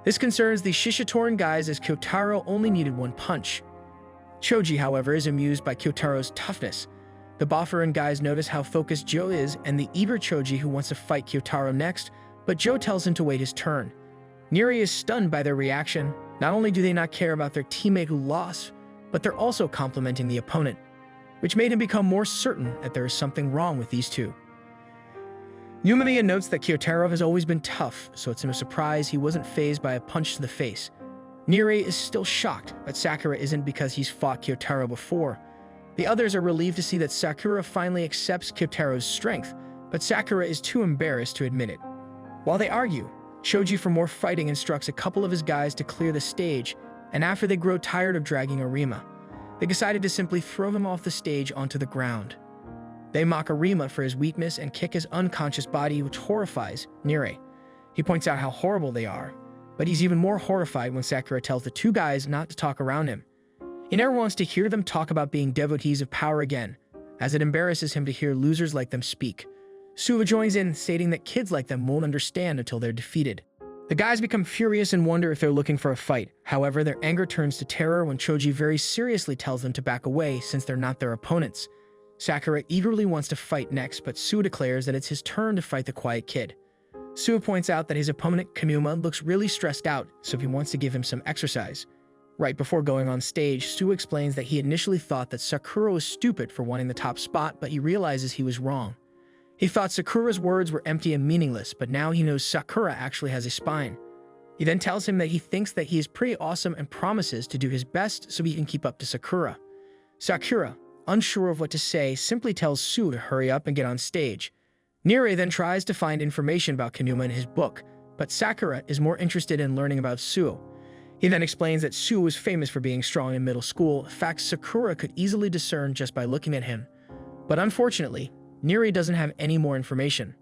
This concerns the Shishitoran guys as Kyotaro only needed one punch. Choji, however, is amused by Kyotaro's toughness. The Bofferan guys notice how focused Joe is and the eager Choji who wants to fight Kyotaro next, but Joe tells him to wait his turn. Nire is stunned by their reaction. Not only do they not care about their teammate who lost, but they're also complimenting the opponent, which made him become more certain that there is something wrong with these two. Yumemiya notes that Kyotaro has always been tough, so it's no surprise he wasn't fazed by a punch to the face. Nire is still shocked, but Sakura isn't because he's fought Kyotaro before. The others are relieved to see that Sakura finally accepts Kyotaro's strength, but Sakura is too embarrassed to admit it. While they argue, Choji for more fighting instructs a couple of his guys to clear the stage, and after they grow tired of dragging Arima, they decided to simply throw him off the stage onto the ground. They mock Arima for his weakness and kick his unconscious body, which horrifies Nire. He points out how horrible they are, but he's even more horrified when Sakura tells the two guys not to talk around him. He never wants to hear them talk about being devotees of power again, as it embarrasses him to hear losers like them speak. Suwa joins in, stating that kids like them won't understand until they're defeated. The guys become furious and wonder if they're looking for a fight. However, their anger turns to terror when Choji very seriously tells them to back away since they're not their opponents. Sakura eagerly wants to fight next, but Suwa declares that it's his turn to fight the quiet kid. Suwa points out that his opponent, Kamuma, looks really stressed out, so he wants to give him some exercise. Right before going on stage, Suwa explains that he initially thought that Sakura was stupid for wanting the top spot, but he realizes he was wrong. He thought Sakura's words were empty and meaningless, but now he knows Sakura actually has a spine. He then tells him that he thinks that he is pretty awesome and promises to do his best so he can keep up to Sakura. Sakura, unsure of what to say, simply tells Suwa to hurry up and get on stage. Nire then tries to find information about Kamuma in his book, but Sakura is more interested in learning about Suwa. He then explains that Suwa was famous for being strong in middle school, a fact Sakura could easily discern just by looking at him. But unfortunately, Nire doesn't have any more information.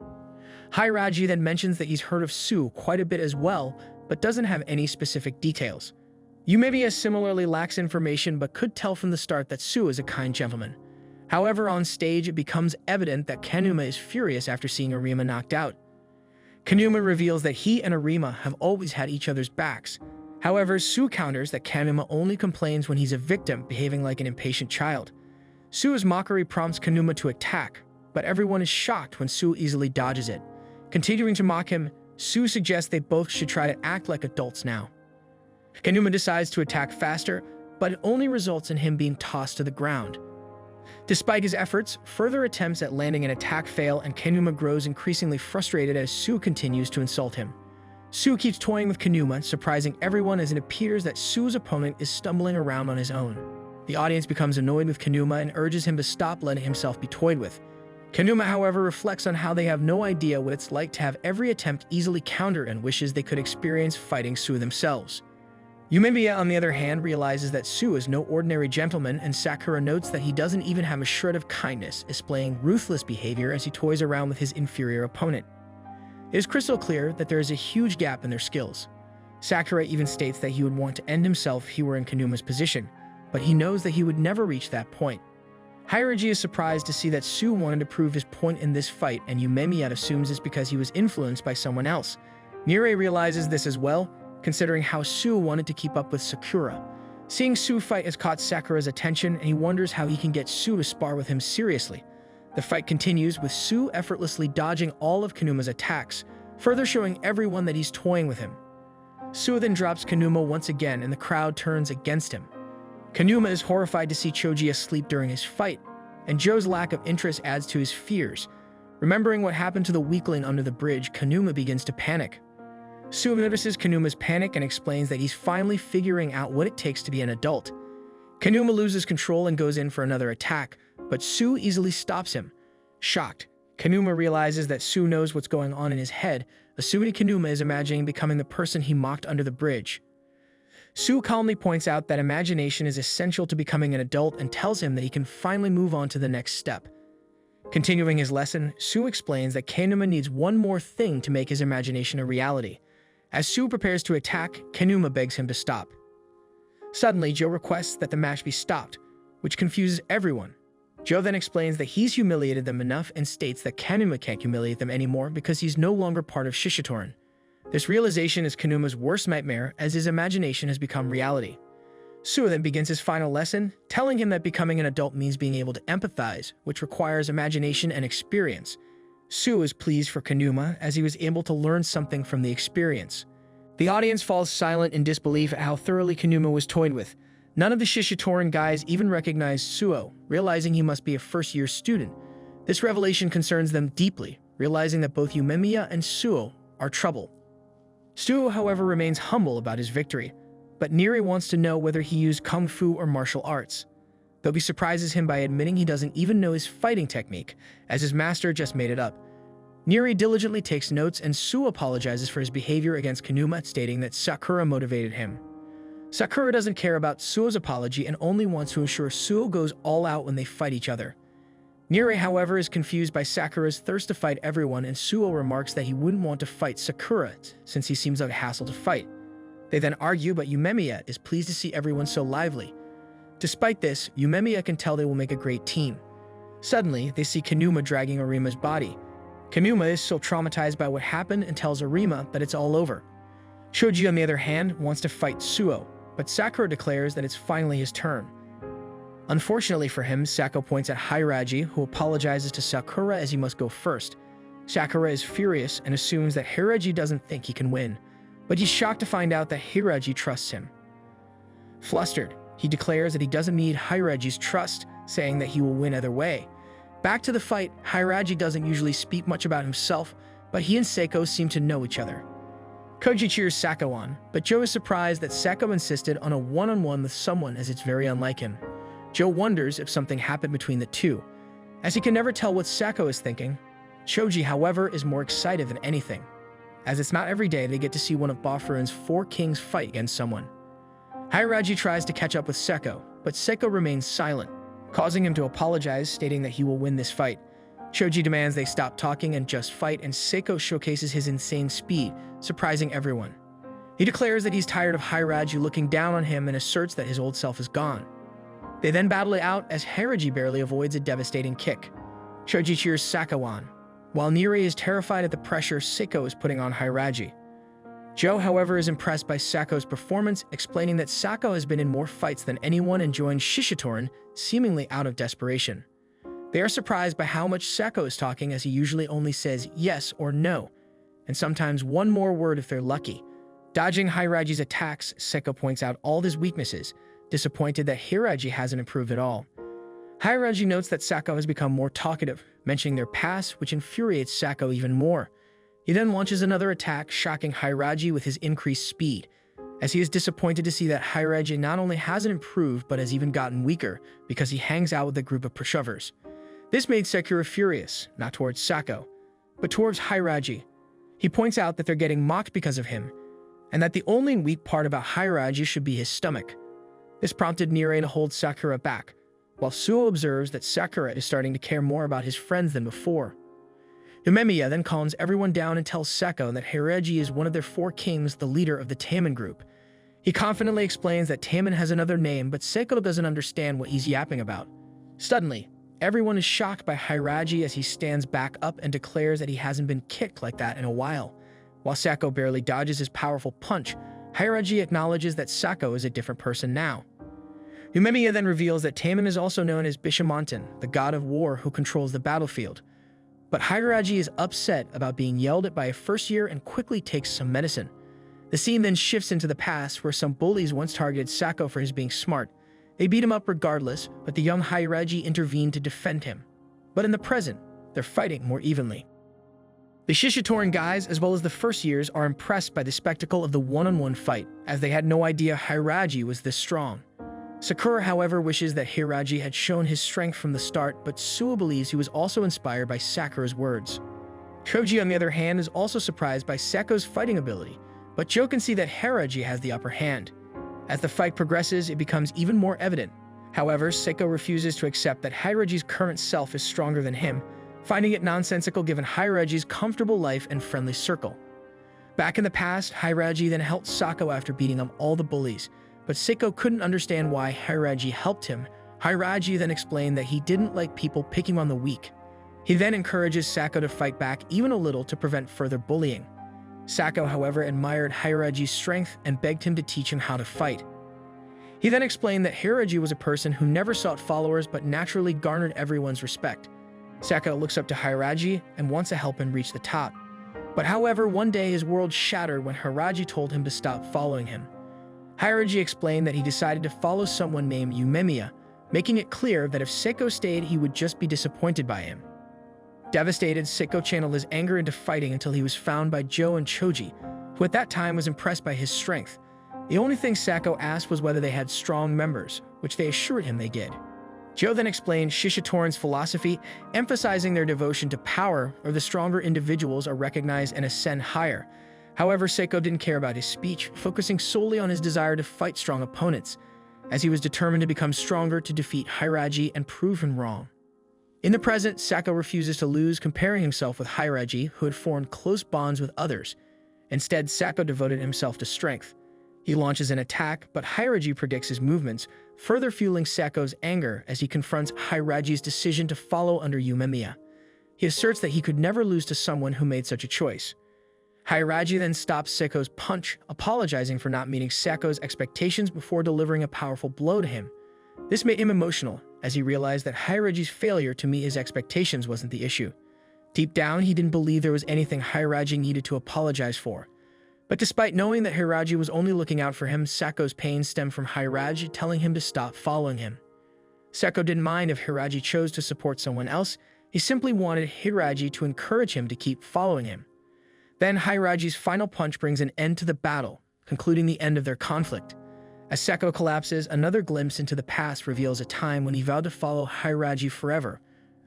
Hairaji then mentions that he's heard of Suwa quite a bit as well, but doesn't have any specific details. Yumemiya similarly lacks information but could tell from the start that Suwa is a kind gentleman. However, on stage it becomes evident that Kamuma is furious after seeing Arima knocked out. Kamuma reveals that he and Arima have always had each other's backs. However, Sue counters that Kanuma only complains when he's a victim, behaving like an impatient child. Sue's mockery prompts Kanuma to attack, but everyone is shocked when Sue easily dodges it. Continuing to mock him, Sue suggests they both should try to act like adults now. Kanuma decides to attack faster, but it only results in him being tossed to the ground. Despite his efforts, further attempts at landing an attack fail, and Kanuma grows increasingly frustrated as Sue continues to insult him. Sue keeps toying with Kanuma, surprising everyone as it appears that Sue's opponent is stumbling around on his own. The audience becomes annoyed with Kanuma and urges him to stop letting himself be toyed with. Kanuma, however, reflects on how they have no idea what it's like to have every attempt easily countered and wishes they could experience fighting Sue themselves. Yumemiya, on the other hand, realizes that Sue is no ordinary gentleman, and Sakura notes that he doesn't even have a shred of kindness, displaying ruthless behavior as he toys around with his inferior opponent. It is crystal clear that there is a huge gap in their skills. Sakura even states that he would want to end himself if he were in Kanuma's position, but he knows that he would never reach that point. Hiraji is surprised to see that Sue wanted to prove his point in this fight, and Yumemiya assumes it's because he was influenced by someone else. Nire realizes this as well, considering how Sue wanted to keep up with Sakura. Seeing Sue fight has caught Sakura's attention, and he wonders how he can get Sue to spar with him seriously. The fight continues, with Sue effortlessly dodging all of Kanuma's attacks, further showing everyone that he's toying with him. Sue then drops Kanuma once again, and the crowd turns against him. Kanuma is horrified to see Choji asleep during his fight, and Joe's lack of interest adds to his fears. Remembering what happened to the weakling under the bridge, Kanuma begins to panic. Sue notices Kanuma's panic and explains that he's finally figuring out what it takes to be an adult. Kanuma loses control and goes in for another attack, but Sue easily stops him. Shocked, Kanuma realizes that Sue knows what's going on in his head, assuming Kanuma is imagining becoming the person he mocked under the bridge. Sue calmly points out that imagination is essential to becoming an adult and tells him that he can finally move on to the next step. Continuing his lesson, Sue explains that Kanuma needs one more thing to make his imagination a reality. As Sue prepares to attack, Kanuma begs him to stop. Suddenly, Joe requests that the match be stopped, which confuses everyone. Joe then explains that he's humiliated them enough and states that Kanuma can't humiliate them anymore because he's no longer part of Shishitoran. This realization is Kanuma's worst nightmare, as his imagination has become reality. Sue then begins his final lesson, telling him that becoming an adult means being able to empathize, which requires imagination and experience. Sue is pleased for Kanuma, as he was able to learn something from the experience. The audience falls silent in disbelief at how thoroughly Kanuma was toyed with. None of the Shishitoran guys even recognize Suo, realizing he must be a first-year student. This revelation concerns them deeply, realizing that both Yumemiya and Suo are trouble. Suo, however, remains humble about his victory, but Niri wants to know whether he used kung fu or martial arts. Though he surprises him by admitting he doesn't even know his fighting technique, as his master just made it up. Niri diligently takes notes, and Suo apologizes for his behavior against Kanuma, stating that Sakura motivated him. Sakura doesn't care about Suo's apology and only wants to ensure Suo goes all out when they fight each other. Niri, however, is confused by Sakura's thirst to fight everyone, and Suo remarks that he wouldn't want to fight Sakura since he seems like a hassle to fight. They then argue, but Yumemiya is pleased to see everyone so lively. Despite this, Yumemiya can tell they will make a great team. Suddenly, they see Kanuma dragging Arima's body. Kanuma is so traumatized by what happened and tells Arima that it's all over. Shoji, on the other hand, wants to fight Suo, but Sakura declares that it's finally his turn. Unfortunately for him, Sako points at Hiraji, who apologizes to Sakura as he must go first. Sakura is furious and assumes that Hiraji doesn't think he can win, but he's shocked to find out that Hiraji trusts him. Flustered, he declares that he doesn't need Hiraji's trust, saying that he will win either way. Back to the fight, Hiraji doesn't usually speak much about himself, but he and Seiko seem to know each other. Koji cheers Sako on, but Joe is surprised that Sako insisted on a one-on-one with someone, as it's very unlike him. Joe wonders if something happened between the two, as he can never tell what Sako is thinking. Shoji, however, is more excited than anything, as it's not every day they get to see one of Bafurin's 4 kings fight against someone. Hiraji tries to catch up with Seko, but Seko remains silent, causing him to apologize, stating that he will win this fight. Shoji demands they stop talking and just fight, and Seko showcases his insane speed, surprising everyone. He declares that he's tired of Hiraji looking down on him and asserts that his old self is gone. They then battle it out as Hiraji barely avoids a devastating kick. Shoji cheers Sako on, while Niri is terrified at the pressure Seko is putting on Hiraji. Joe, however, is impressed by Sako's performance, explaining that Sako has been in more fights than anyone and joins Shishitorin, seemingly out of desperation. They are surprised by how much Sako is talking, as he usually only says yes or no, and sometimes one more word if they're lucky. Dodging Hiraji's attacks, Sako points out all his weaknesses, disappointed that Hiraji hasn't improved at all. Hiraji notes that Sako has become more talkative, mentioning their past, which infuriates Sako even more. He then launches another attack, shocking Hiraji with his increased speed, as he is disappointed to see that Hiraji not only hasn't improved but has even gotten weaker because he hangs out with a group of pushovers. This made Sekiro furious, not towards Sako, but towards Hiraji. He points out that they're getting mocked because of him, and that the only weak part about Hiraji should be his stomach. This prompted Nire to hold Sakura back, while Suo observes that Sakura is starting to care more about his friends than before. Yamada then calms everyone down and tells Sako that Hiraji is one of their 4 kings, the leader of the Taman group. He confidently explains that Taman has another name, but Sako doesn't understand what he's yapping about. Suddenly, everyone is shocked by Hiraji as he stands back up and declares that he hasn't been kicked like that in a while. While Sako barely dodges his powerful punch, Hiraji acknowledges that Sako is a different person now. Yamada then reveals that Taman is also known as Bishamonten, the god of war who controls the battlefield. But Hiraji is upset about being yelled at by a first year and quickly takes some medicine. The scene then shifts into the past, where some bullies once targeted Sako for his being smart. They beat him up regardless, but the young Hiraji intervened to defend him. But in the present, they're fighting more evenly. The Shishitorin guys, as well as the first years, are impressed by the spectacle of the one-on-one fight, as they had no idea Hiraji was this strong. Sakura, however, wishes that Hiraji had shown his strength from the start, but Suo believes he was also inspired by Sakura's words. Choji, on the other hand, is also surprised by Sako's fighting ability, but Joe can see that Hiraji has the upper hand. As the fight progresses, it becomes even more evident. However, Sako refuses to accept that Hiraji's current self is stronger than him, finding it nonsensical given Hiraji's comfortable life and friendly circle. Back in the past, Hiraji then helped Sako after beating up all the bullies, but Sako couldn't understand why Hiraji helped him. Hiraji then explained that he didn't like people picking on the weak. He then encourages Sako to fight back even a little to prevent further bullying. Sako, however, admired Hiraji's strength and begged him to teach him how to fight. He then explained that Hiraji was a person who never sought followers but naturally garnered everyone's respect. Sako looks up to Hiraji and wants to help him reach the top. But however, one day his world shattered when Hiraji told him to stop following him. Hiraji explained that he decided to follow someone named Yumemiya, making it clear that if Sako stayed, he would just be disappointed by him. Devastated, Sako channeled his anger into fighting until he was found by Joe and Choji, who at that time was impressed by his strength. The only thing Sako asked was whether they had strong members, which they assured him they did. Joe then explained Shishitorin's philosophy, emphasizing their devotion to power, or the stronger individuals are recognized and ascend higher. However, Sako didn't care about his speech, focusing solely on his desire to fight strong opponents, as he was determined to become stronger to defeat Hiraji and prove him wrong. In the present, Sako refuses to lose, comparing himself with Hiraji, who had formed close bonds with others. Instead, Sako devoted himself to strength. He launches an attack, but Hiraji predicts his movements, further fueling Sako's anger as he confronts Hiraji's decision to follow under Yumemiya. He asserts that he could never lose to someone who made such a choice. Hiraji then stops Sako's punch, apologizing for not meeting Sako's expectations before delivering a powerful blow to him. This made him emotional, as he realized that Hiraji's failure to meet his expectations wasn't the issue. Deep down, he didn't believe there was anything Hiraji needed to apologize for. But despite knowing that Hiraji was only looking out for him, Sako's pain stemmed from Hiraji telling him to stop following him. Sako didn't mind if Hiraji chose to support someone else. He simply wanted Hiraji to encourage him to keep following him. Then Hiraji's final punch brings an end to the battle, concluding the end of their conflict. As Sako collapses, another glimpse into the past reveals a time when he vowed to follow Hiraji forever,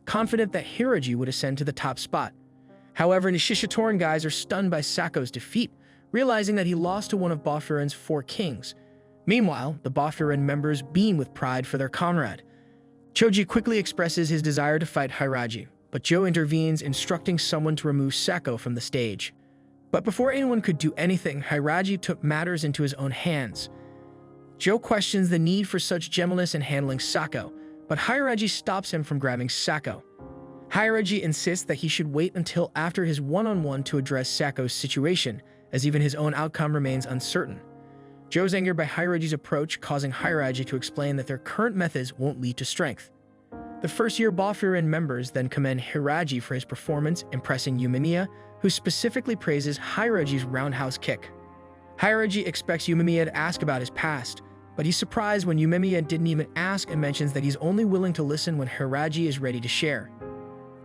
confident that Hiraji would ascend to the top spot. However, the Shishitorin guys are stunned by Sako's defeat, realizing that he lost to one of Bofurin's 4 kings. Meanwhile, the Bofurin members beam with pride for their comrade. Choji quickly expresses his desire to fight Hiraji, but Joe intervenes, instructing someone to remove Sako from the stage. But before anyone could do anything, Hiraji took matters into his own hands. Joe questions the need for such gentleness in handling Sako, but Hiraji stops him from grabbing Sako. Hiraji insists that he should wait until after his one-on-one to address Sako's situation, as even his own outcome remains uncertain. Joe's angered by Hiraji's approach, causing Hiraji to explain that their current methods won't lead to strength. The first-year Boffurin members then commend Hiraji for his performance, impressing Yumemiya, who specifically praises Hiraji's roundhouse kick. Hiraji expects Yumemiya to ask about his past, but he's surprised when Yumemiya didn't even ask and mentions that he's only willing to listen when Hiraji is ready to share.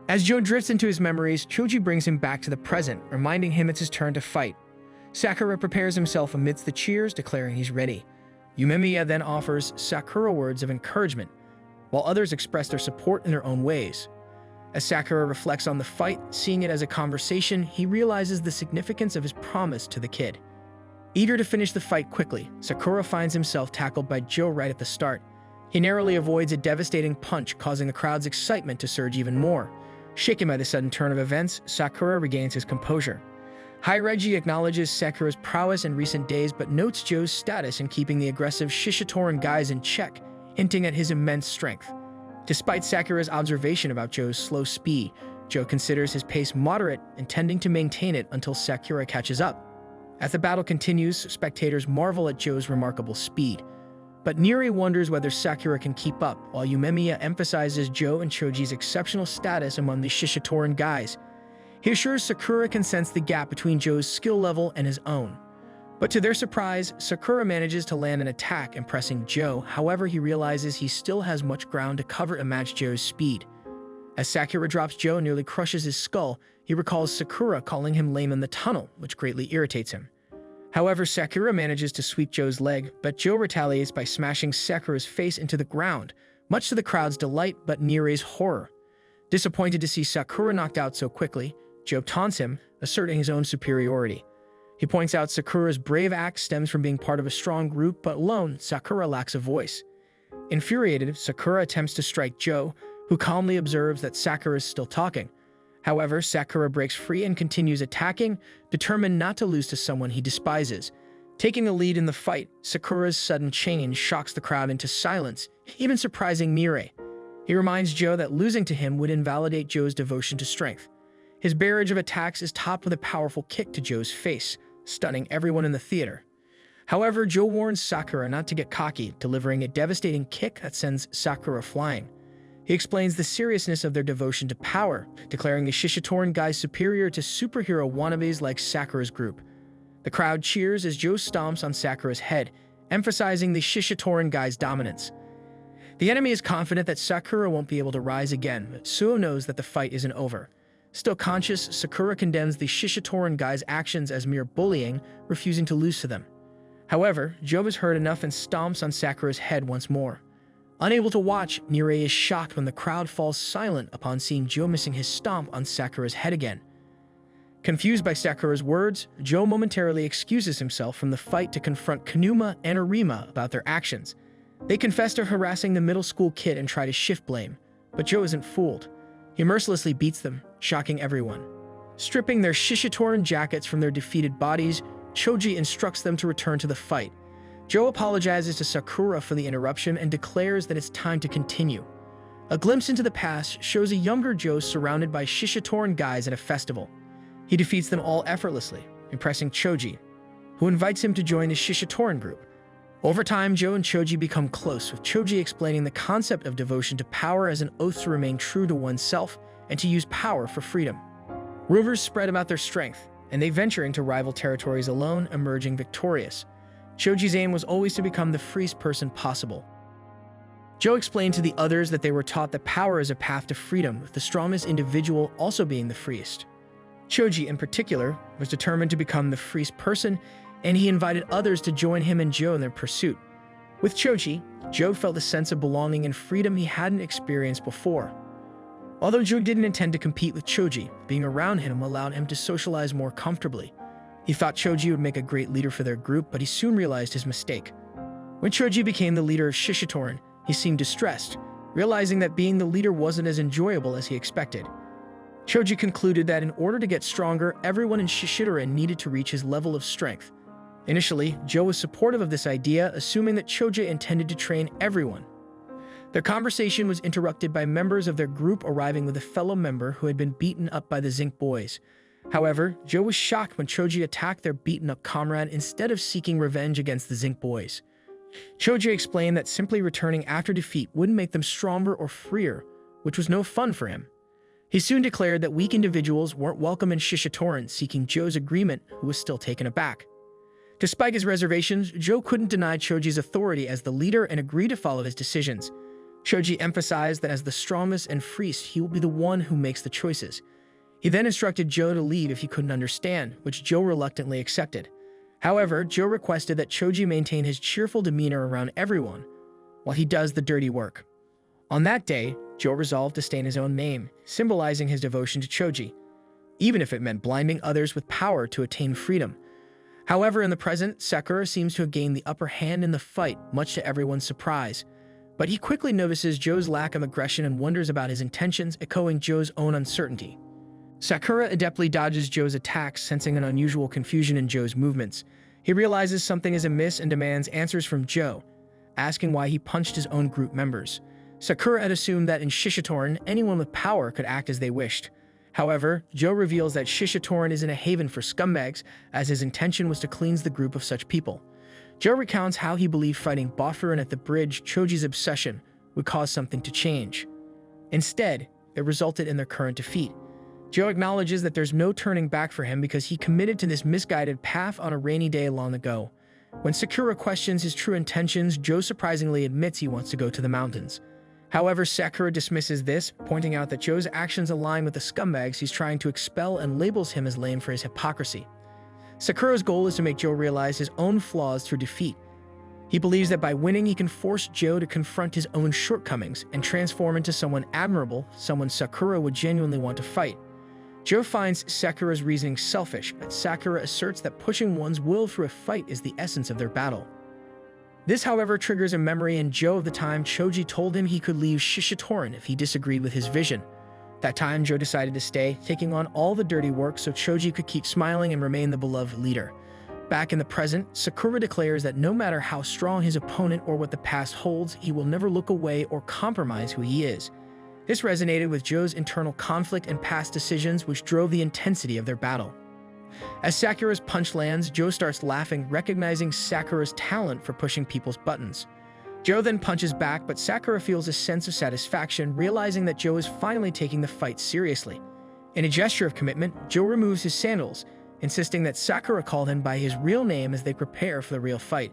As Joe drifts into his memories, Choji brings him back to the present, reminding him it's his turn to fight. Sakura prepares himself amidst the cheers, declaring he's ready. Yumemiya then offers Sakura words of encouragement, while others express their support in their own ways. As Sakura reflects on the fight, seeing it as a conversation, he realizes the significance of his promise to the kid. Eager to finish the fight quickly, Sakura finds himself tackled by Joe right at the start. He narrowly avoids a devastating punch, causing the crowd's excitement to surge even more. Shaken by the sudden turn of events, Sakura regains his composure. Hiraji acknowledges Sakura's prowess in recent days but notes Joe's status in keeping the aggressive Shishitoran guys in check, hinting at his immense strength. Despite Sakura's observation about Joe's slow speed, Joe considers his pace moderate, intending to maintain it until Sakura catches up. As the battle continues, spectators marvel at Joe's remarkable speed. But Niri wonders whether Sakura can keep up, while Yumemiya emphasizes Joe and Choji's exceptional status among the Shishitoran guys. He assures Sakura can sense the gap between Joe's skill level and his own. But to their surprise, Sakura manages to land an attack, impressing Joe. However, he realizes he still has much ground to cover to match Joe's speed. As Sakura drops Joe and nearly crushes his skull, he recalls Sakura calling him lame in the tunnel, which greatly irritates him. However, Sakura manages to sweep Joe's leg, but Joe retaliates by smashing Sakura's face into the ground, much to the crowd's delight but Nire's horror. Disappointed to see Sakura knocked out so quickly, Joe taunts him, asserting his own superiority. He points out Sakura's brave act stems from being part of a strong group, but alone, Sakura lacks a voice. Infuriated, Sakura attempts to strike Joe, who calmly observes that Sakura is still talking. However, Sakura breaks free and continues attacking, determined not to lose to someone he despises. Taking the lead in the fight, Sakura's sudden change shocks the crowd into silence, even surprising Nire. He reminds Joe that losing to him would invalidate Joe's devotion to strength. His barrage of attacks is topped with a powerful kick to Joe's face, stunning everyone in the theater. However, Joe warns Sakura not to get cocky, delivering a devastating kick that sends Sakura flying. He explains the seriousness of their devotion to power, declaring the Shishitoran guys superior to superhero wannabes like Sakura's group. The crowd cheers as Joe stomps on Sakura's head, emphasizing the Shishitoran guys' dominance. The enemy is confident that Sakura won't be able to rise again, but Suo knows that the fight isn't over. Still conscious, Sakura condemns the Shishitoran guys' actions as mere bullying, refusing to lose to them. However, Joe has heard enough and stomps on Sakura's head once more. Unable to watch, Nire is shocked when the crowd falls silent upon seeing Joe missing his stomp on Sakura's head again. Confused by Sakura's words, Joe momentarily excuses himself from the fight to confront Kanuma and Arima about their actions. They confess to harassing the middle school kid and try to shift blame, but Joe isn't fooled. He mercilessly beats them, shocking everyone. Stripping their Shishitoran jackets from their defeated bodies, Choji instructs them to return to the fight. Joe apologizes to Sakura for the interruption and declares that it's time to continue. A glimpse into the past shows a younger Joe surrounded by Shishitoran guys at a festival. He defeats them all effortlessly, impressing Choji, who invites him to join the Shishitoran group. Over time, Joe and Choji become close, with Choji explaining the concept of devotion to power as an oath to remain true to oneself and to use power for freedom. Rumors spread about their strength, and they venture into rival territories alone, emerging victorious. Choji's aim was always to become the freest person possible. Joe explained to the others that they were taught that power is a path to freedom, with the strongest individual also being the freest. Choji, in particular, was determined to become the freest person, and he invited others to join him and Joe in their pursuit. With Choji, Joe felt a sense of belonging and freedom he hadn't experienced before. Although Joe didn't intend to compete with Choji, being around him allowed him to socialize more comfortably. He thought Choji would make a great leader for their group, but he soon realized his mistake. When Choji became the leader of Shishitoran, he seemed distressed, realizing that being the leader wasn't as enjoyable as he expected. Choji concluded that in order to get stronger, everyone in Shishitoran needed to reach his level of strength. Initially, Joe was supportive of this idea, assuming that Choji intended to train everyone. Their conversation was interrupted by members of their group arriving with a fellow member who had been beaten up by the Zinc boys. However, Joe was shocked when Choji attacked their beaten-up comrade instead of seeking revenge against the Zinc boys. Choji explained that simply returning after defeat wouldn't make them stronger or freer, which was no fun for him. He soon declared that weak individuals weren't welcome in Shishitoran, seeking Joe's agreement, who was still taken aback. Despite his reservations, Joe couldn't deny Choji's authority as the leader and agreed to follow his decisions. Choji emphasized that as the strongest and freest, he will be the one who makes the choices. He then instructed Joe to leave if he couldn't understand, which Joe reluctantly accepted. However, Joe requested that Choji maintain his cheerful demeanor around everyone, while he does the dirty work. On that day, Joe resolved to stay in his own name, symbolizing his devotion to Choji, even if it meant blinding others with power to attain freedom. However, in the present, Sakura seems to have gained the upper hand in the fight, much to everyone's surprise. But he quickly notices Joe's lack of aggression and wonders about his intentions, echoing Joe's own uncertainty. Sakura adeptly dodges Joe's attacks, sensing an unusual confusion in Joe's movements. He realizes something is amiss and demands answers from Joe, asking why he punched his own group members. Sakura had assumed that in Shishitoran, anyone with power could act as they wished. However, Joe reveals that Shishitoran isn't a haven for scumbags, as his intention was to cleanse the group of such people. Joe recounts how he believed fighting Bofurin at the bridge, Choji's obsession, would cause something to change. Instead, it resulted in their current defeat. Joe acknowledges that there's no turning back for him because he committed to this misguided path on a rainy day long ago. When Sakura questions his true intentions, Joe surprisingly admits he wants to go to the mountains. However, Sakura dismisses this, pointing out that Joe's actions align with the scumbags he's trying to expel and labels him as lame for his hypocrisy. Sakura's goal is to make Joe realize his own flaws through defeat. He believes that by winning, he can force Joe to confront his own shortcomings and transform into someone admirable, someone Sakura would genuinely want to fight. Joe finds Sakura's reasoning selfish, but Sakura asserts that pushing one's will through a fight is the essence of their battle. This, however, triggers a memory in Joe of the time Choji told him he could leave Shishitoran if he disagreed with his vision. That time, Joe decided to stay, taking on all the dirty work so Choji could keep smiling and remain the beloved leader. Back in the present, Sakura declares that no matter how strong his opponent or what the past holds, he will never look away or compromise who he is. This resonated with Joe's internal conflict and past decisions, which drove the intensity of their battle. As Sakura's punch lands, Joe starts laughing, recognizing Sakura's talent for pushing people's buttons. Joe then punches back, but Sakura feels a sense of satisfaction, realizing that Joe is finally taking the fight seriously. In a gesture of commitment, Joe removes his sandals, insisting that Sakura call him by his real name as they prepare for the real fight.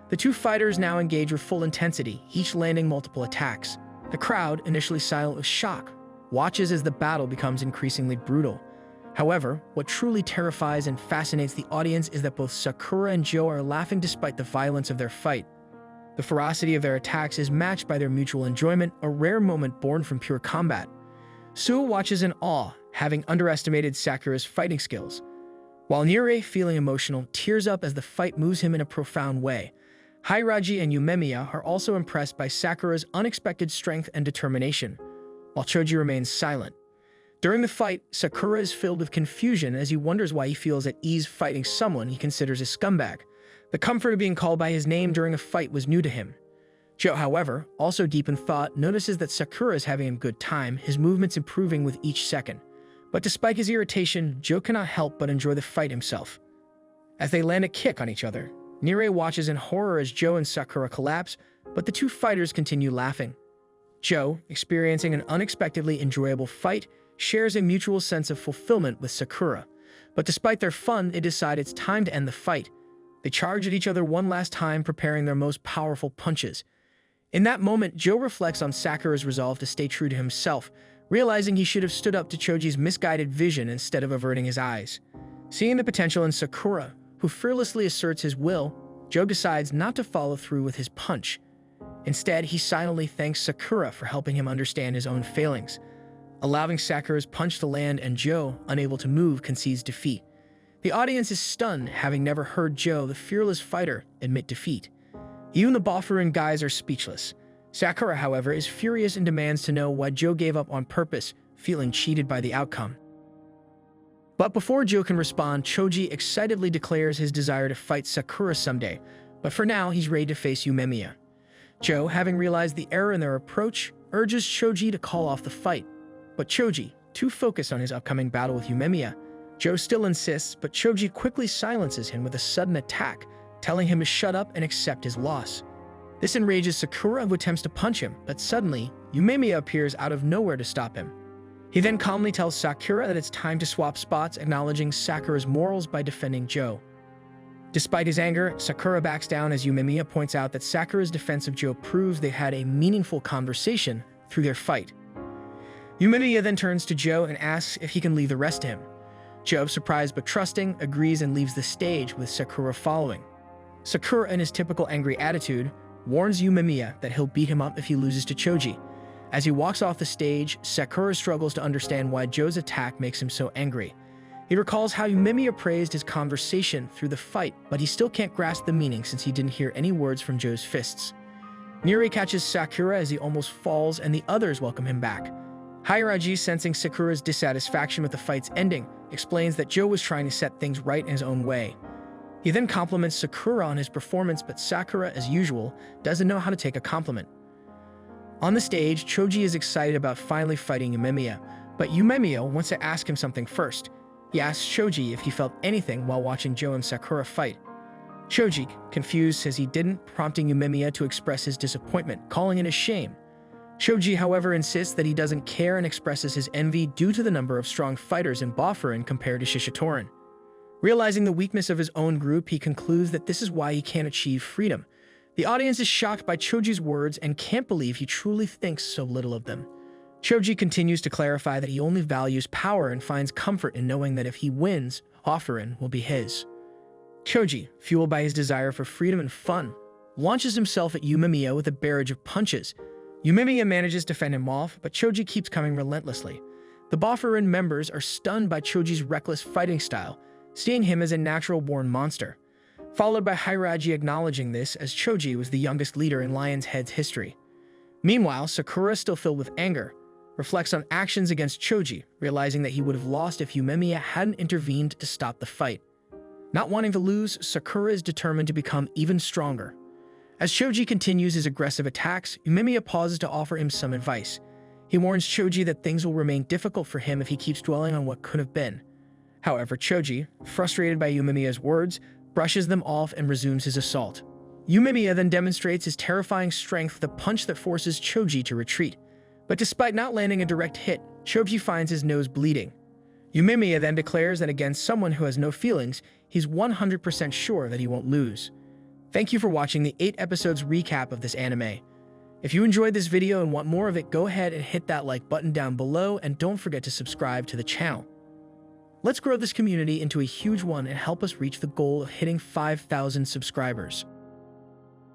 The two fighters now engage with full intensity, each landing multiple attacks. The crowd, initially silent with shock, watches as the battle becomes increasingly brutal. However, what truly terrifies and fascinates the audience is that both Sakura and Joe are laughing despite the violence of their fight. The ferocity of their attacks is matched by their mutual enjoyment, a rare moment born from pure combat. Suo watches in awe, having underestimated Sakura's fighting skills, while Nire, feeling emotional, tears up as the fight moves him in a profound way. Hairaji and Yumemiya are also impressed by Sakura's unexpected strength and determination, while Choji remains silent. During the fight, Sakura is filled with confusion as he wonders why he feels at ease fighting someone he considers a scumbag. The comfort of being called by his name during a fight was new to him. Joe, however, also deep in thought, notices that Sakura is having a good time, his movements improving with each second. But despite his irritation, Joe cannot help but enjoy the fight himself. As they land a kick on each other, Nire watches in horror as Joe and Sakura collapse, but the two fighters continue laughing. Joe, experiencing an unexpectedly enjoyable fight, shares a mutual sense of fulfillment with Sakura. But despite their fun, they decide it's time to end the fight. They charge at each other one last time, preparing their most powerful punches. In that moment, Joe reflects on Sakura's resolve to stay true to himself, realizing he should have stood up to Choji's misguided vision instead of averting his eyes. Seeing the potential in Sakura, who fearlessly asserts his will, Joe decides not to follow through with his punch. Instead, he silently thanks Sakura for helping him understand his own failings. Allowing Sakura's punch to land and Joe, unable to move, concedes defeat. The audience is stunned, having never heard Joe, the fearless fighter, admit defeat. Even the Bofurin guys are speechless. Sakura, however, is furious and demands to know why Joe gave up on purpose, feeling cheated by the outcome. But before Joe can respond, Choji excitedly declares his desire to fight Sakura someday, but for now he's ready to face Yumemiya. Joe, having realized the error in their approach, urges Choji to call off the fight. But Choji, too focused on his upcoming battle with Yumemiya, Joe still insists, but Choji quickly silences him with a sudden attack, telling him to shut up and accept his loss. This enrages Sakura, who attempts to punch him, but suddenly, Yumemiya appears out of nowhere to stop him. He then calmly tells Sakura that it's time to swap spots, acknowledging Sakura's morals by defending Joe. Despite his anger, Sakura backs down as Yumemiya points out that Sakura's defense of Joe proves they had a meaningful conversation through their fight. Yumemiya then turns to Joe and asks if he can leave the rest to him. Joe, surprised but trusting, agrees and leaves the stage with Sakura following. Sakura, in his typical angry attitude, warns Yumemiya that he'll beat him up if he loses to Choji. As he walks off the stage, Sakura struggles to understand why Joe's attack makes him so angry. He recalls how Yumemiya praised his conversation through the fight, but he still can't grasp the meaning since he didn't hear any words from Joe's fists. Niri catches Sakura as he almost falls, and the others welcome him back. Hayaraji, sensing Sakura's dissatisfaction with the fight's ending, explains that Joe was trying to set things right in his own way. He then compliments Sakura on his performance, but Sakura, as usual, doesn't know how to take a compliment. On the stage, Choji is excited about finally fighting Yumemiya, but Yumemiya wants to ask him something first. He asks Choji if he felt anything while watching Joe and Sakura fight. Choji, confused, says he didn't, prompting Yumemiya to express his disappointment, calling it a shame. Choji, however, insists that he doesn't care and expresses his envy due to the number of strong fighters in Bofurin compared to Shishitorin. Realizing the weakness of his own group, he concludes that this is why he can't achieve freedom. The audience is shocked by Choji's words and can't believe he truly thinks so little of them. Choji continues to clarify that he only values power and finds comfort in knowing that if he wins, Bofurin will be his. Choji, fueled by his desire for freedom and fun, launches himself at Yumemiya with a barrage of punches. Yumemiya manages to fend him off, but Choji keeps coming relentlessly. The Bofurin members are stunned by Choji's reckless fighting style, seeing him as a natural-born monster, followed by Hayaraji acknowledging this as Choji was the youngest leader in Lion's Head's history. Meanwhile, Sakura, still filled with anger, reflects on actions against Choji, realizing that he would have lost if Yumemiya hadn't intervened to stop the fight. Not wanting to lose, Sakura is determined to become even stronger. As Choji continues his aggressive attacks, Yumemiya pauses to offer him some advice. He warns Choji that things will remain difficult for him if he keeps dwelling on what could have been. However, Choji, frustrated by Yumemiya's words, brushes them off and resumes his assault. Yumemiya then demonstrates his terrifying strength with a punch that forces Choji to retreat. But despite not landing a direct hit, Choji finds his nose bleeding. Yumemiya then declares that against someone who has no feelings, he's 100% sure that he won't lose. Thank you for watching the 8 episodes recap of this anime. If you enjoyed this video and want more of it, go ahead and hit that like button down below and don't forget to subscribe to the channel. Let's grow this community into a huge one and help us reach the goal of hitting 5,000 subscribers.